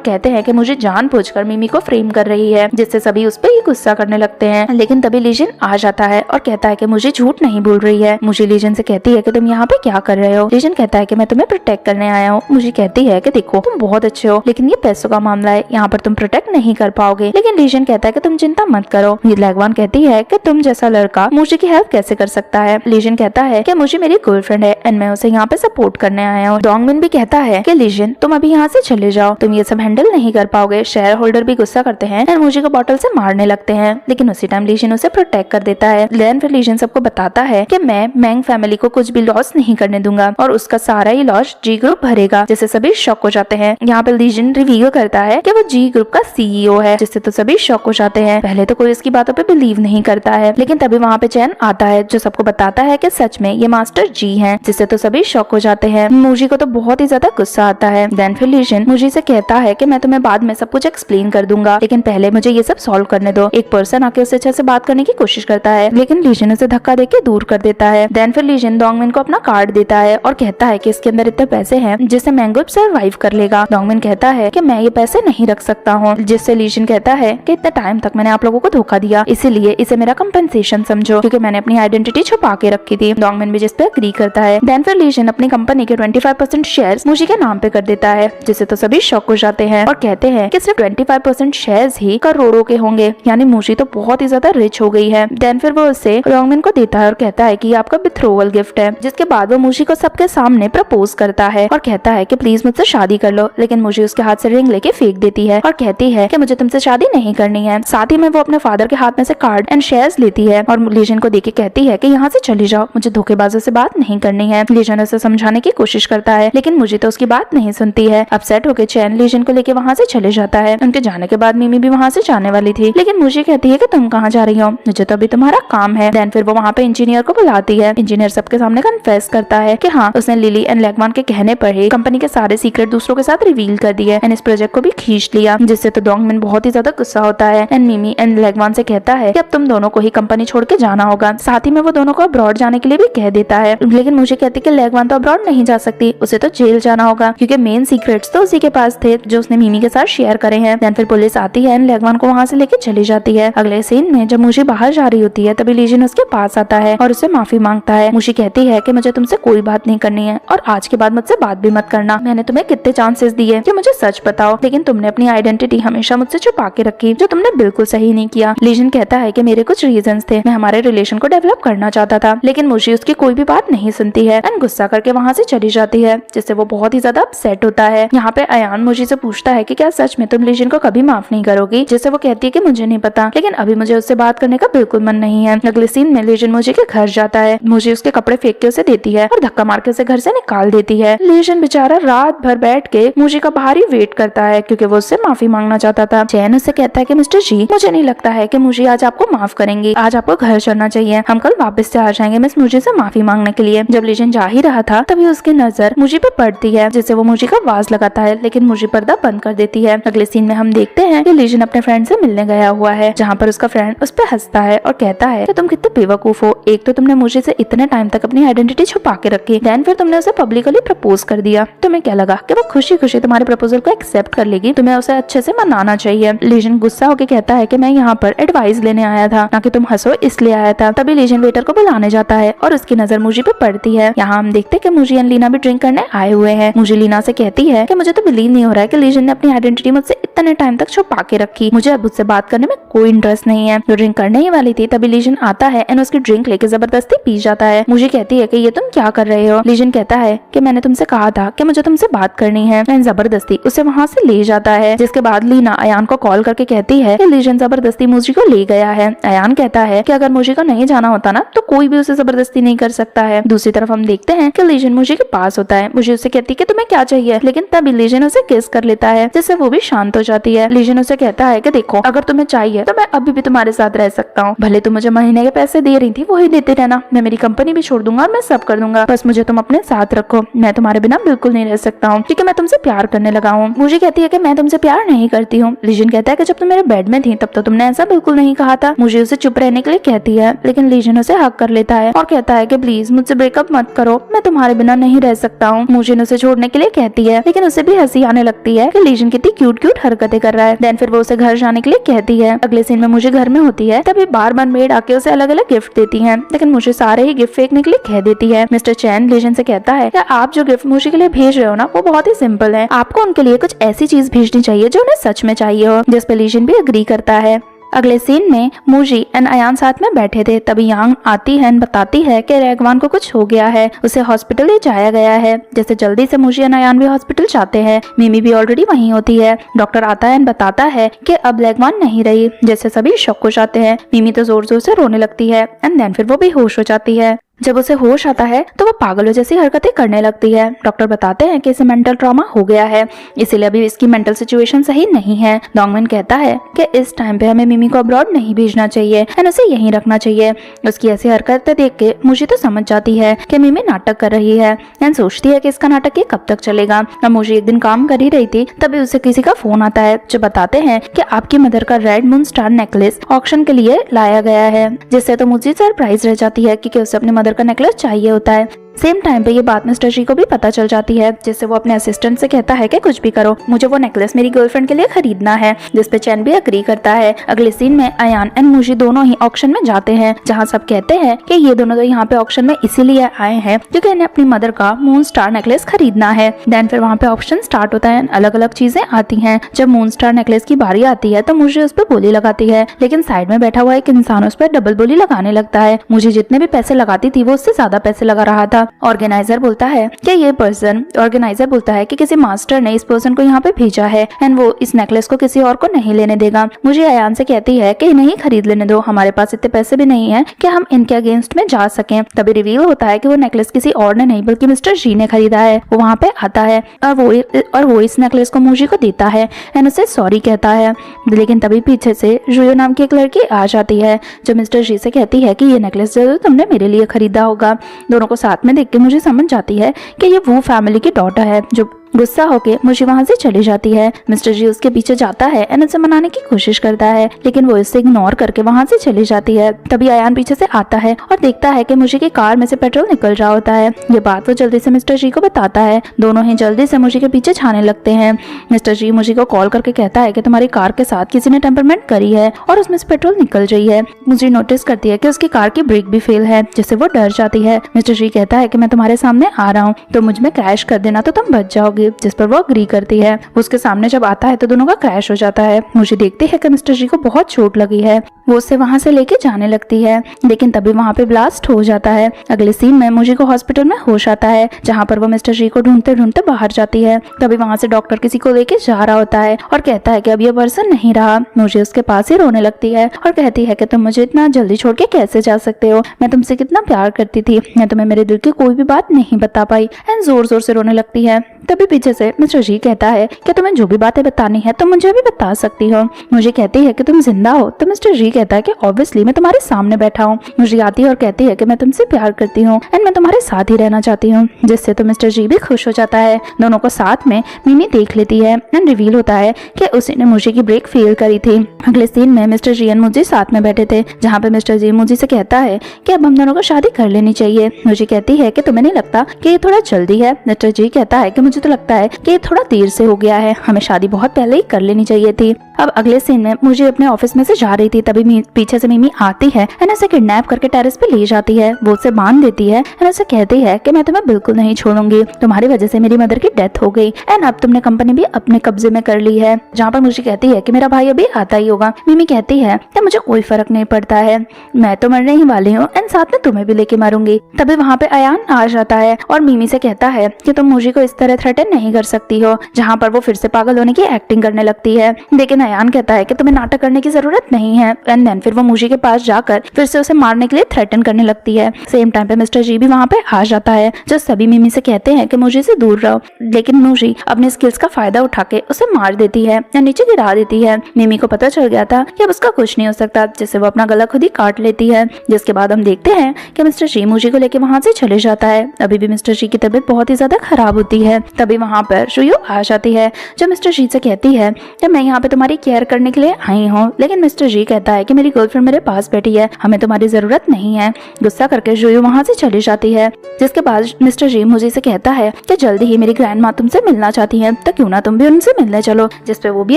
कहते हैं कि मुझे जानबूझकर मिमी को फ्रेम कर रही है, जिससे सभी उस पर ही गुस्सा करने लगते हैं। लेकिन तभी लीजन आ जाता है और कहता है कि मुझे झूठ नहीं बोल रही है। मुझे लीजन से कहती है कि तुम यहाँ पे क्या कर रहे हो। लीजन कहता है कि मैं तुम्हें प्रोटेक्ट करने आया हूँ। मुझे कहती है कि देखो तुम बहुत अच्छे हो, लेकिन ये पैसों का मामला है, यहाँ पर तुम प्रोटेक्ट नहीं कर पाओगे। लेकिन लीजन कहता है कि तुम चिंता मत करो। लेगवान कहती है कि तुम जैसा लड़का मुझे की हेल्प कैसे कर सकता है। लीजन कहता है कि मुझे मेरी गर्लफ्रेंड है एंड मैं उसे यहाँ पे सपोर्ट करने आया हूँ। डोंगमिन भी कहता है कि लीजन तुम अभी यहाँ से चले जाओ, तुम ये सब हैंडल नहीं कर पाओगे। शेयर होल्डर भी गुस्सा करते हैं एंड मुझे को बॉटल से मारने लगते हैं, लेकिन उसी टाइम लीजन उसे प्रोटेक्ट कर देता है। देन फिर लीजन सबको बताता है कि मैं मैंग फैमिली को कुछ भी लॉस नहीं करने दूंगा और उसका सारा ही लॉस जी ग्रुप भरेगा, जिससे सभी शॉक हो जाते हैं। यहाँ पे लीजन रिवील करता है कि वो जी ग्रुप का CEO है, जिससे तो सभी शॉक हो जाते हैं। पहले तो कोई इसकी बातों पे बिलीव नहीं करता है, लेकिन तभी वहाँ पे चैन आता है जो सबको बताता है कि सच में ये मास्टर जी हैं, जिससे तो सभी शॉक हो जाते हैं। मुझे को तो बहुत ही ज्यादा गुस्सा आता है। देन फिर लीजन मुझे से कहता है कि मैं तुम्हें बाद में सब कुछ एक्सप्लेन कर दूंगा, लेकिन पहले मुझे ये सब सॉल्व करने दो। एक पर्सन आके उससे अच्छे से बात करने की कोशिश करता है, लेकिन लीजन उसे धक्का देके दूर कर देता है। देन फिर लीजन डोंगमिन को अपना कार्ड देता है और कहता है कि इसके अंदर इतने पैसे हैं जिससे मैंगो सर्वाइव कर लेगा। डोंगमिन कहता है कि मैं ये पैसे नहीं रख सकता हूँ, जिससे लीजन कहता है कि इतने टाइम तक मैंने आप लोगों को धोखा दिया, इसीलिए इसे मेरा कंपनसेशन समझो, क्योंकि मैंने अपनी आइडेंटिटी छुपा के रखी थी। डोंगमिन भी जिस पे एग्री करता है। देन फिर लीजन अपनी कंपनी के 25% शेयर्स मुझे के नाम पे कर देता है, जिससे तो सभी शॉक हो जाते हैं और कहते हैं कि सिर्फ 25% शेयर्स ही करोड़ों के होंगे, यानी मुझे तो बहुत ही ज्यादा रिच हो गई है। देन फिर वो उसे डोंगमिन को देता है और कहता है कि आपका बिथ्रोवल गिफ्ट है, जिसके बाद वो मुझे को सबके सामने प्रपोज करता है और कहता है कि प्लीज मुझसे शादी कर लो, लेकिन मुझे उसके हाथ से रिंग लेके फेंक देती है और कहती है कि मुझे तुमसे शादी नहीं करनी है। साथ ही में वो अपने फादर के हाथ में से कार्ड एंड शेयर्स लेती है और लीजन को देके कहती है कि यहाँ से चली जाओ, मुझे धोखेबाजों से बात नहीं करनी है। लीजन उसे समझाने की कोशिश करता है, लेकिन मुझे तो उसकी बात नहीं सुनती है। अपसेट होकर चैन लीजन को लेके वहाँ से चले जाता है। उनके जाने के बाद मिमी भी वहाँ से जाने वाली थी, लेकिन मुझे कहती है कि तुम कहाँ जा रही हो, मुझे तो अभी तुम्हारा काम है। देन फिर वो वहाँ पे इंजीनियर को बुलाती है। इंजीनियर सबके सामने कन्फेस करता है कि हाँ, उसने लिली एंड लेगवान के कहने पर ही कंपनी के सारे सीक्रेट दूसरों के साथ रिवील कर दिए एंड इस प्रोजेक्ट को भी खींच लिया, जिससे तो डोंगमिन बहुत ही ज्यादा गुस्सा होता है एंड मिमी एंड लेगवान से कहता है कि अब तुम दोनों को ही कंपनी छोड़ के जाना होगा। साथ ही में वो दोनों को अब्रॉड जाने के लिए भी कह देता है, लेकिन मुझे कहती कि लेगवान तो अब्रॉड नहीं जा सकती, उसे तो जेल जाना होगा, क्योंकि मेन सीक्रेट्स तो उसी के पास थे जो उसने मिमी के साथ शेयर करे हैं। देन फिर पुलिस आती है एंड लेगवान को वहाँ से लेके चली जाती है। अगले सीन में जब मुझे बाहर जा रही होती है तभी लीजन उसके पास आता है और उससे माफी मांगता है। मुझे कहती है कि मुझे तुमसे कोई बात नहीं करनी है और आज के बाद मुझसे बात भी मत करना। मैंने तुम्हें कितने चांसेस दिए कि मुझे सच बताओ, लेकिन तुमने अपनी आइडेंटिटी हमेशा मुझसे छुपा के रखी, जो तुमने बिल्कुल सही नहीं किया। लीजन कहता है कि मेरे कुछ रीजंस थे, मैं हमारे रिलेशन को डेवलप करना चाहता था, लेकिन मुझे उसकी कोई भी बात नहीं सुनती है एंड गुस्सा करके वहाँ से चली जाती है, जिससे वो बहुत ही ज्यादा अपसेट होता है। यहाँ पे अयान मुझे से पूछता है कि क्या सच में तुम लीजन को कभी माफ नहीं करोगी, जिससे वो कहती है कि मुझे नहीं पता, लेकिन अभी मुझे उससे बात करने का बिल्कुल मन नहीं है। अगले सीन में लीजन मुझे के घर जाता है, मुझे उसके कपड़े फेंक के उसे देती है और धक्का मार के उसे घर से निकाल देती है। लीजन बेचारा रात भर बैठ के मुझे का बाहर ही वेट करता है, क्योंकि वो उससे माफी मांगना चाहता था। चैन उससे कहता है कि मिस्टर जी, मुझे नहीं लगता है कि मुझे आज आपको माफ करेंगी, आज आपको घर चलना चाहिए, हम कल वापस से आ जाएंगे मिस मुझे से माफी मांगने के लिए। जब लीजन जा ही रहा था तभी उसकी नजर मुझे पे पड़ती है, जिससे वो मुझे का आवाज लगाता है, लेकिन मुझे पर्दा बंद कर देती है। अगले सीन में हम देखते हैं कि लीजन अपने फ्रेंड से मिलने गया हुआ है, जहाँ पर उसका फ्रेंड उस पर हंसता है और कहता है कि तुम कितने बेवकूफ हो, एक तो तुमने मुझे से इतने टाइम तक अपनी आइडेंटिटी छुपा के रखी, देन फिर तुमने उसे पब्लिकली प्रपोज कर दिया, तुम्हें क्या लगा कि वो खुशी खुशी तुम्हारे प्रपोजल को एक्सेप्ट कर लेगी, तुम्हें उसे अच्छे से मनाना चाहिए। लीजन गुस्सा होकर कहता है कि मैं यहाँ पर एडवाइस लेने आया था, ना कि तुम हंसो इसलिए आया था। तभी लीजन वेटर को बुलाने जाता है और उसकी नजर मुझे पे पड़ती है। यहाँ जहाँ हम देखते कि मुझे लीना भी ड्रिंक करने आए हुए हैं। मुझे लीना से कहती है कि मुझे तो बिलीव नहीं हो रहा है कि लीजन ने अपनी आइडेंटिटी मुझसे इतने टाइम तक छुपा के रखी। मुझे अब उससे बात करने में कोई इंटरेस्ट नहीं है। जो ड्रिंक करने ही वाली थी तभी लीजन आता है एंड उसकी ड्रिंक लेके जबरदस्ती पी जाता है। मुझे कहती है कि ये तुम क्या कर रहे हो। लीजन कहता है कि मैंने तुमसे कहा था कि मुझे तुमसे बात करनी है एंड जबरदस्ती उसे वहाँ से ले जाता है। जिसके बाद लीना अयान को कॉल करके कहती है कि लीजन जबरदस्ती मुझे को ले गया है। अयान कहता है कि अगर मुझे को नहीं जाना होता ना तो कोई भी उसे जबरदस्ती नहीं कर सकता है। दूसरी तरफ हम देखते हैं कि लीजन मुझे के पास होता है। मुझे उसे कहती है कि तुम्हें क्या चाहिए, लेकिन तभी लीजन उसे किस कर लेता है जिससे वो भी शांत हो जाती है। लीजन उसे कहता है कि देखो अगर तुम्हें चाहिए तो मैं अभी भी तुम्हारे साथ रह सकता हूँ। भले तुम मुझे महीने के पैसे दे रही थी वही देते रहना, मैं मेरी कंपनी भी छोड़ दूंगा और मैं सब कर दूंगा, बस मुझे तुम अपने साथ रखो। मैं तुम्हारे बिना बिल्कुल नहीं रह सकता हूँ क्योंकि मैं तुमसे प्यार करने लगा हूँ। मुझे कहती है कि मैं तुमसे प्यार नहीं करती हूँ। लीजन कहता है कि जब तुम मेरे बेड में थी तब तो तुमने ऐसा बिल्कुल नहीं कहा था। मुझे उसे चुप रहने के लिए कहती है, लेकिन लीजन उसे हक कर लेता है और कहता है कि प्लीज मुझसे ब्रेकअप मत करो, मैं तुम्हारे बिना नहीं रह सकता हूँ। मुझे उसे छोड़ने के लिए कहती है, लेकिन उसे भी हंसी आने लगती है कि लीजन कितनी क्यूट क्यूट हरकतें कर रहा है। देन फिर वो उसे घर जाने के लिए कहती है। अगले सीन में मुझे घर में होती है, तभी बार बार मेड आके उसे अलग अलग गिफ्ट देती है, लेकिन मुझे सारे ही गिफ्ट फेंकने के लिए कह देती है। मिस्टर चैन लीजन से कहता है कि आप जो गिफ्ट मुझे के लिए भेज रहे हो ना वो बहुत ही सिंपल है, आपको उनके लिए कुछ ऐसी चीज भेजनी चाहिए जो उन्हें सच में चाहिए हो। जिस पे लीजन भी अग्री करता है। अगले सीन में मूजी एंड अयान साथ में बैठे थे, तभी यांग आती है एंड बताती है कि रेगवान को कुछ हो गया है, उसे हॉस्पिटल ले जाया गया है। जैसे जल्दी से मूजी एंड अयान भी हॉस्पिटल जाते हैं। मिमी भी ऑलरेडी वहीं होती है। डॉक्टर आता है एंड बताता है कि अब रेगवान नहीं रही। जैसे सभी शॉक हो जाते हैं। मिमी तो जोर जोर से रोने लगती है एंड देन फिर वो बेहोश हो जाती है। जब उसे होश आता है तो वो पागलों जैसी हरकतें करने लगती है। डॉक्टर बताते हैं कि इसे मेंटल ट्रॉमा हो गया है, इसीलिए अभी इसकी मेंटल सिचुएशन सही नहीं है। डोंगमिन कहता है कि इस टाइम पे हमें मिमी को अब्रॉड नहीं भेजना चाहिए एंड उसे यहीं रखना चाहिए। उसकी ऐसी हरकतें देख के मुझे तो समझ जाती है कि मिमी नाटक कर रही है एंड सोचती है कि इसका नाटक ये कब तक चलेगा। अब मुझे एक दिन काम कर ही रही थी तभी उसे किसी का फोन आता है जो बताते हैं कि आपकी मदर का red moon star necklace auction के लिए लाया गया है, जिससे तो मुझे सरप्राइज रह जाती है क्योंकि उसे अपनी मदर का नेकलेस चाहिए होता है। सेम टाइम पे ये बात मिस्टर जी को भी पता चल जाती है, जिससे वो अपने असिस्टेंट से कहता है कि कुछ भी करो मुझे वो नेकलेस मेरी गर्लफ्रेंड के लिए खरीदना है, जिस पे चैन भी अग्री करता है। अगले सीन में अयान एंड मुझे दोनों ही ऑक्शन में जाते हैं, जहाँ सब कहते हैं कि ये दोनों तो यहाँ पे ऑक्शन में इसीलिए आए हैं क्योंकि इन्हें अपनी मदर का मून स्टार नेकलेस खरीदना है। देन फिर वहाँ पे ऑप्शन स्टार्ट होता है, अलग अलग चीजें आती है। जब मून स्टार नेकलेस की बारी आती है तो मुझे उस पर बोली लगाती है, लेकिन साइड में बैठा हुआ एक इंसान उस पर डबल बोली लगाने लगता है। मुझे जितने भी पैसे लगाती थी वो उससे ज्यादा पैसे लगा रहा था। ऑर्गेनाइजर बोलता है कि ये पर्सन ऑर्गेनाइजर बोलता है कि किसी मास्टर ने इस पर्सन को यहाँ पे भेजा है एंड वो इस नेकलेस को किसी और को नहीं लेने देगा। मुझे अयान से कहती है कि नहीं खरीद लेने दो, हमारे पास इतने पैसे भी नहीं है कि हम इनके अगेंस्ट में जा सकें। तभी रिवील होता है कि वो नेकलेस किसी और ने नहीं बल्कि मिस्टर जी ने खरीदा है। वो वहाँ पे आता है और वो इस नेकलेस को मुझे को देता है एंड उसे सॉरी कहता है। लेकिन तभी पीछे से जुयो नाम की एक लड़की आ जाती है जो मिस्टर जी से कहती है कि ये नेकलेस जरूर तुमने मेरे लिए खरीदा होगा। दोनों को साथ में देख के मुझे समझ जाती है कि ये वो फैमिली की डॉटर है। जो गुस्सा होके मुझे वहाँ से चली जाती है। मिस्टर जी उसके पीछे जाता है एंड उसे मनाने की कोशिश करता है, लेकिन वो इसे इग्नोर करके वहाँ से चली जाती है। तभी अयान पीछे से आता है और देखता है कि मुझे की कार में से पेट्रोल निकल रहा होता है। ये बात वो जल्दी से मिस्टर जी को बताता है। दोनों ही जल्दी से मुझे के पीछे छाने लगते हैं। मिस्टर जी मुझे को कॉल करके कहता है कि तुम्हारी कार के साथ किसी ने टेम्परमेंट करी है और उसमें से पेट्रोल निकल रही है। मुझे नोटिस करती है कि उसकी कार की ब्रेक भी फेल है, जिससे वो डर जाती है। मिस्टर जी कहता है कि मैं तुम्हारे सामने आ रहा हूँ तो मुझ में क्रैश कर देना तो तुम बच जाओगे, जिस पर वो अग्री करती है। उसके सामने जब आता है तो दोनों का क्रैश हो जाता है। मुझे देखते है कि मिस्टर जी को बहुत चोट लगी है। वो उसे वहाँ से लेके जाने लगती है, लेकिन तभी वहाँ पे ब्लास्ट हो जाता है। अगले सीन में मुझे को हॉस्पिटल में होश आता है, जहाँ पर वो मिस्टर जी को ढूंढते ढूंढते बाहर जाती है। तभी वहाँ से डॉक्टर किसी को लेके जा रहा होता है और कहता है कि अब ये पर्सन नहीं रहा। मुझे उसके पास ही रोने लगती है और कहती है कि तुम मुझे इतना जल्दी छोड़ के कैसे जा सकते हो, मैं तुमसे कितना प्यार करती थी, मैं तुम्हें मेरे दिल की कोई भी बात नहीं बता पाई एंड जोर जोर से रोने लगती है। तभी पीछे से मिस्टर जी कहता है कि तुम्हें जो भी बातें बतानी है तुम मुझे भी बता सकती हो। मुझे कहती है कि तुम जिंदा हो तो मिस्टर जी कहता है कि ऑब्वियसली मैं तुम्हारे सामने बैठा हूँ। मुझे आती है और कहती है कि मैं तुमसे प्यार करती हूँ एंड मैं तुम्हारे साथ ही रहना चाहती हूँ, जिससे तो मिस्टर जी भी खुश हो जाता है। दोनों को साथ में मिमी देख लेती है एंड रिवील होता है कि उसी ने मुझे की ब्रेक फेल करी थी। अगले सीन में मिस्टर जी एंड मुझे साथ में बैठे थे, जहाँ पे मिस्टर जी मुझे से कहता है कि अब हम दोनों को शादी कर लेनी चाहिए। मुझे कहती है कि तुम्हें नहीं लगता कि ये थोड़ा जल्दी है। मिस्टर जी कहता है कि मुझे तो लगता है कि ये थोड़ा देर से हो गया है, हमें शादी बहुत पहले ही कर लेनी चाहिए थी। अब अगले सीन में मुझे अपने ऑफिस में से जा रही थी, तभी पीछे से मिमी आती है एंड उसे किडनैप करके टेरेस पे ले जाती है। वो उसे बांध देती है एंड उसे कहती है कि मैं तुम्हें बिल्कुल नहीं छोड़ूंगी, तुम्हारी वजह से मेरी मदर की डेथ हो गई एंड अब तुमने कंपनी भी अपने कब्जे में कर ली है। जहाँ पर मुझे कहती है कि मेरा भाई अभी आता ही होगा। मिमी कहती है कि मुझे कोई फर्क नहीं पड़ता है, मैं तो मरने ही वाली हूँ एंड साथ में तुम्हें भी लेके मारूंगी। तभी वहाँ पे अयान आ जाता है और मिमी से कहता है कि तुम मुझे को इस तरह थ्रेटन नहीं कर सकती हो। जहाँ पर वो फिर से पागल होने की एक्टिंग करने लगती है, लेकिन अयान कहता है कि तुम्हें नाटक करने की जरूरत नहीं है एंड देन फिर वो मुझे के पास जाकर फिर से उसे मारने के लिए थ्रेटन करने लगती है। सेम टाइम पे मिस्टर जी भी वहाँ पे आ जाता है, जो सभी मिमी से कहते हैं कि मुझे से दूर रहो, लेकिन मुझे अपने स्किल्स का फायदा उठा के उसे मार देती है या नीचे गिरा देती है। मिमी को पता चल गया था कि अब उसका कुछ नहीं हो सकता, जिससे वो अपना गला खुद ही काट लेती है। जिसके बाद हम देखते हैं कि मिस्टर जी मुझे को लेके वहाँ से चले जाता है। अभी भी मिस्टर जी की तबीयत बहुत ही ज्यादा खराब होती है। तभी वहाँ पर शुयू आ जाती है, जो मिस्टर जी से कहती है कि मैं यहाँ पे तुम्हारी केयर करने के लिए आई हूँ, लेकिन मिस्टर जी कहता है कि मेरी गर्लफ्रेंड मेरे पास बैठी है, हमें तुम्हारी जरूरत नहीं है। गुस्सा करके शुयू वहाँ से चली जाती है। जिसके बाद मिस्टर जी मुझे से कहता है कि जल्दी ही मेरी ग्रैंड माँ तुमसे मिलना चाहती है, तो क्यों ना तुम भी उनसे मिलने चलो, जिसपे वो भी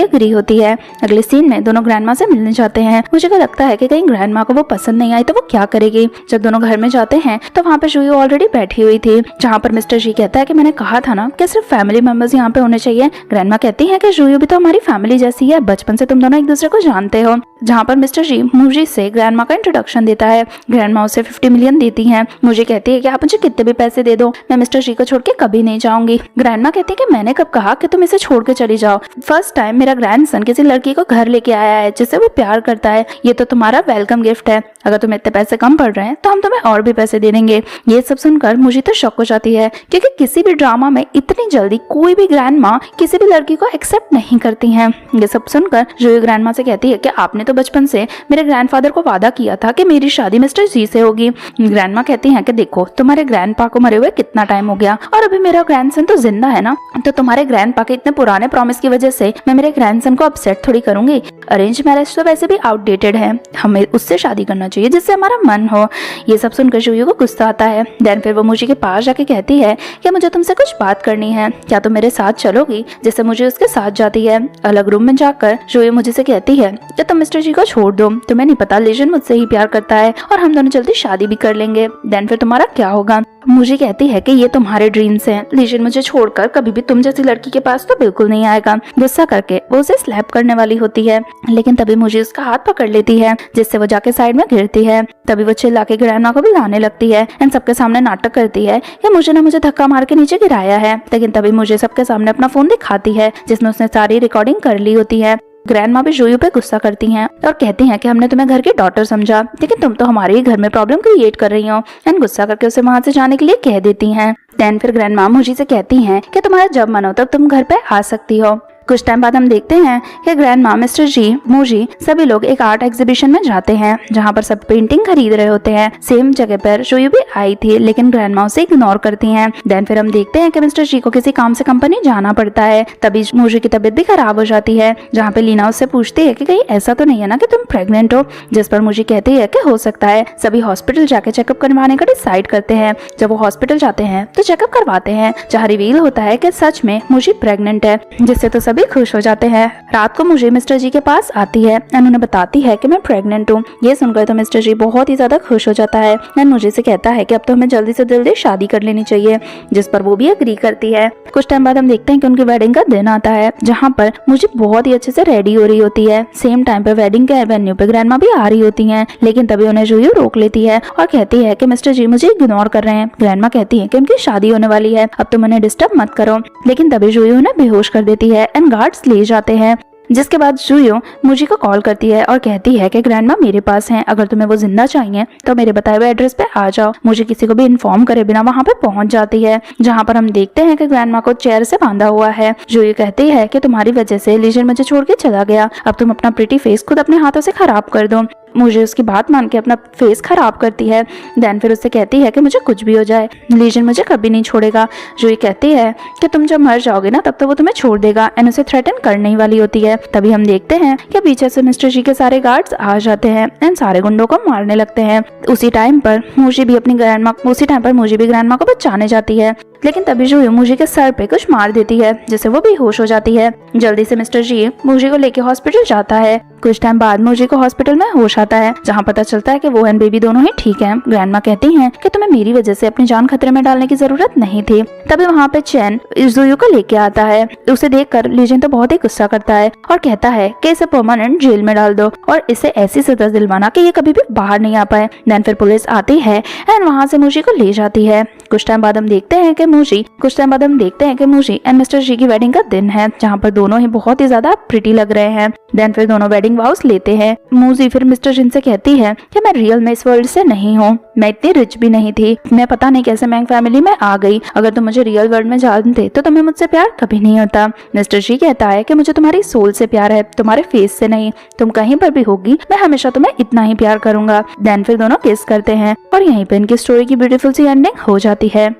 एग्री होती है। अगले सीन में दोनों ग्रैंड माँ से मिलने जाते हैं। मुझे को लगता है कि कहीं ग्रैंड माँ को वो पसंद नहीं आई तो वो क्या करेगी। जब दोनों घर में जाते हैं तो वहाँ पे शुयू ऑलरेडी बैठी हुई थी, जहाँ पर मिस्टर जी कहता है कि मैंने कहा था ना कि सिर्फ फैमिली मेंबर्स यहाँ पे होने चाहिए। ग्रैंड माँ कहती है कि शुयू भी तो हमारी फैमिली जैसी है, बचपन से तुम दोनों एक दूसरे को जानते हो। जहाँ पर मिस्टर जी मुझे से ग्रैंड माँ का इंट्रोडक्शन देता है। ग्रैंड माँ उसे 50 मिलियन देती है। मुझे कहती है कि आप मुझे कितने भी पैसे दे दो, मैं मिस्टर जी को छोड़ के कभी नहीं जाऊंगी। ग्रैंड माँ कहती है कि मैंने कब कहा कि तुम इसे छोड़ के चली जाओ, फर्स्ट टाइम मेरा ग्रैंडसन किसी लड़की को घर लेके आया है जिससे वो प्यार करता है, ये तो तुम्हारा वेलकम गिफ्ट है। अगर तुम्हें इतने पैसे कम पड़ रहे हैं तो हम तुम्हें और भी पैसे दे देंगे। ये सब सुनकर मुझे तो शॉक हो जाती है, क्योंकि किसी भी ड्रामा में इतनी जल्दी कोई भी ग्रैंड माँ किसी भी लड़की को एक्सेप्ट नहीं करती हैं। ये सब सुनकर जो ग्रैंड माँ से कहती है कि आपने तो बचपन से मेरे ग्रैंडफादर को वादा किया था कि मेरी शादी मिस्टर जी से होगी। ग्रैंड माँ कहती है कि देखो तुम्हारे ग्रैंडपा को मरे हुए कितना टाइम हो गया और अभी मेरा ग्रैंडसन तो जिंदा है ना, तो तुम्हारे ग्रैंडपा के इतने पुराने प्रॉमिस की वजह से मैं मेरे ग्रैंडसन को अपसेट थोड़ी करूंगी। अरेंज मैरिज तो वैसे भी आउटडेटेड है, हमें उससे शादी करना चाहिए जिससे हमारा मन हो। ये सब सुनकर शुयू को गुस्सा आता है। देन फिर वो मुझे के पास जाके कहती है कि मुझे तुमसे कुछ बात करनी है, क्या तुम मेरे साथ चलोगी, जिससे मुझे उसके साथ जाती है। अलग रूम में जाकर शुयू मुझे से कहती है कि तुम मिस्टर जी को छोड़ दो, तुम्हें नहीं पता लीजन मुझसे ही प्यार करता है और हम दोनों जल्दी शादी भी कर लेंगे, देन फिर तुम्हारा क्या होगा। मुझे कहती है कि ये तुम्हारे ड्रीम्स हैं, लीजन मुझे छोड़कर कभी भी तुम जैसी लड़की के पास तो बिल्कुल नहीं आएगा। गुस्सा करके वो उसे स्लैप करने वाली होती है, लेकिन तभी मुझे उसका हाथ पकड़ लेती है, जिससे वो जाके साइड में गिरती है। तभी वो चिल्ला के ग्रैंड माँ को भी लाने लगती है एंड सबके सामने नाटक करती है कि मुझे धक्का मार के नीचे गिराया है। लेकिन तभी मुझे सबके सामने अपना फोन दिखाती है जिसमें उसने सारी रिकॉर्डिंग कर ली होती है। ग्रैंड माँ भी शुयू पे गुस्सा करती हैं और कहती हैं कि हमने तुम्हें घर की डॉटर समझा, लेकिन तुम तो हमारे ही घर में प्रॉब्लम क्रिएट कर रही हो, एंड गुस्सा करके उसे वहाँ से जाने के लिए कह देती हैं। देन फिर ग्रैंड माँ मुझे से कहती हैं कि तुम्हारा जब मन हो तब तुम घर पे आ सकती हो। कुछ टाइम बाद हम देखते हैं कि ग्रैंड माँ, मिस्टर जी, मुझी सभी लोग एक आर्ट एग्जीबिशन में जाते हैं जहाँ पर सब पेंटिंग खरीद रहे होते हैं। सेम जगह पर शुयू भी आई थी, लेकिन ग्रैंड माँ उसे इग्नोर करती हैं। देन फिर हम देखते हैं कि मिस्टर जी को किसी काम से कंपनी जाना पड़ता है। तभी मुझी की तबीयत भी खराब हो जाती है, जहाँ पे लीना उससे पूछती है कि कहीं ऐसा तो नहीं है ना कि तुम प्रेग्नेंट हो, जिस पर मुझे कहती है कि हो सकता है। सभी हॉस्पिटल जाके चेकअप करवाने का डिसाइड करते हैं। जब वो हॉस्पिटल जाते हैं तो चेकअप करवाते हैं, जहाँ रिवील होता है कि सच में मुझे प्रेग्नेंट है, जिससे तो सभी खुश हो जाते हैं। रात को मुझे मिस्टर जी के पास आती है एंड उन्हें बताती है कि मैं प्रेग्नेंट हूँ। ये सुनकर तो मिस्टर जी बहुत ही ज्यादा खुश हो जाता है एंड मुझे से कहता है कि अब तो हमें जल्दी से जल्दी शादी कर लेनी चाहिए, जिस पर वो भी एग्री करती है। कुछ टाइम बाद हम देखते हैं कि उनकी वेडिंग का दिन आता है, जहाँ पर मुझे बहुत ही अच्छे से रेडी हो रही होती है। सेम टाइम पे वेडिंग के वेन्यू पे ग्रैंडमा भी आ रही होती हैं, लेकिन तभी उन्हें शुयू रोक लेती है और कहती है कि मिस्टर जी मुझे इग्नोर कर रहे हैं। ग्रैंडमा कहती है कि उनकी शादी होने वाली है, अब तुम उन्हें डिस्टर्ब मत करो, लेकिन तभी शुयू उन्हें बेहोश कर देती है एंड गार्ड्स ले जाते हैं। जिसके बाद शुयू मुझे को कॉल करती है और कहती है कि ग्रैंडमा मेरे पास हैं, अगर तुम्हें वो जिंदा चाहिए तो मेरे बताए हुए एड्रेस पे आ जाओ। मुझे किसी को भी इन्फॉर्म करे बिना वहाँ पे पहुंच जाती है, जहाँ पर हम देखते हैं कि ग्रैंडमा को चेयर से बांधा हुआ है। शुयू कहती है कि तुम्हारी वजह से लीजन मुझे छोड़ के चला गया, अब तुम अपना प्रिटी फेस खुद अपने हाथों से खराब कर दो। मुझे उसकी बात मान के अपना फेस खराब करती है। देन फिर उससे कहती है कि मुझे कुछ भी हो जाए, लीजन मुझे कभी नहीं छोड़ेगा। जो ये कहती है कि तुम जब मर जाओगे ना तब तो वो तुम्हें छोड़ देगा, एंड उसे थ्रेटन करने ही वाली होती है। तभी हम देखते हैं कि पीछे से मिस्टर जी के सारे गार्ड्स आ जाते हैं एंड सारे गुंडों को मारने लगते हैं। उसी टाइम पर मुझे भी ग्रैंडमा को बचाने जाती है। लेकिन तभी जूही मूजी के सर पे कुछ मार देती है जिससे वो बेहोश हो जाती है। जल्दी से मिस्टर जी मूजी को लेके हॉस्पिटल जाता है। कुछ टाइम बाद मूजी को हॉस्पिटल में होश आता है, जहाँ पता चलता है कि वो एंड बेबी दोनों ही ठीक हैं। ग्रैंडमा कहती हैं कि तुम्हें मेरी वजह से अपनी जान खतरे में डालने की जरूरत नहीं थी। तभी वहाँ पे चैन जूही को लेके आता है। उसे देखकर लीजिन तो बहुत ही गुस्सा करता है और कहता है कि इसे परमानेंट जेल में डाल दो और इसे ऐसी सजा दिलवाना कि ये कभी भी बाहर नहीं आ पाए। देन फिर पुलिस आती है एंड वहाँ से मूजी को ले जाती है। कुछ टाइम बाद हम देखते हैं कि मूजी एंड मिस्टर जी की वेडिंग का दिन है, जहाँ पर दोनों ही बहुत ही ज्यादा प्रिटी लग रहे हैं। देन फिर दोनों वेडिंग वाउस लेते हैं। मूजी फिर मिस्टर जिन से कहती है कि मैं रियल में इस वर्ल्ड से नहीं हूँ, मैं इतनी रिच भी नहीं थी, मैं पता नहीं कैसे मैंग फैमिली में आ गई। अगर तुम मुझे रियल वर्ल्ड में जानते तो तुम्हें मुझसे प्यार कभी नहीं होता। मिस्टर जी कहता है कि मुझे तुम्हारी सोल से प्यार है, तुम्हारे फेस से नहीं। तुम कहीं पर भी होगी मैं हमेशा तुम्हें इतना ही प्यार करूंगा। देन फिर दोनों किस करते हैं और यहीं पे इनकी स्टोरी की ब्यूटीफुल सी एंडिंग हो जाती है।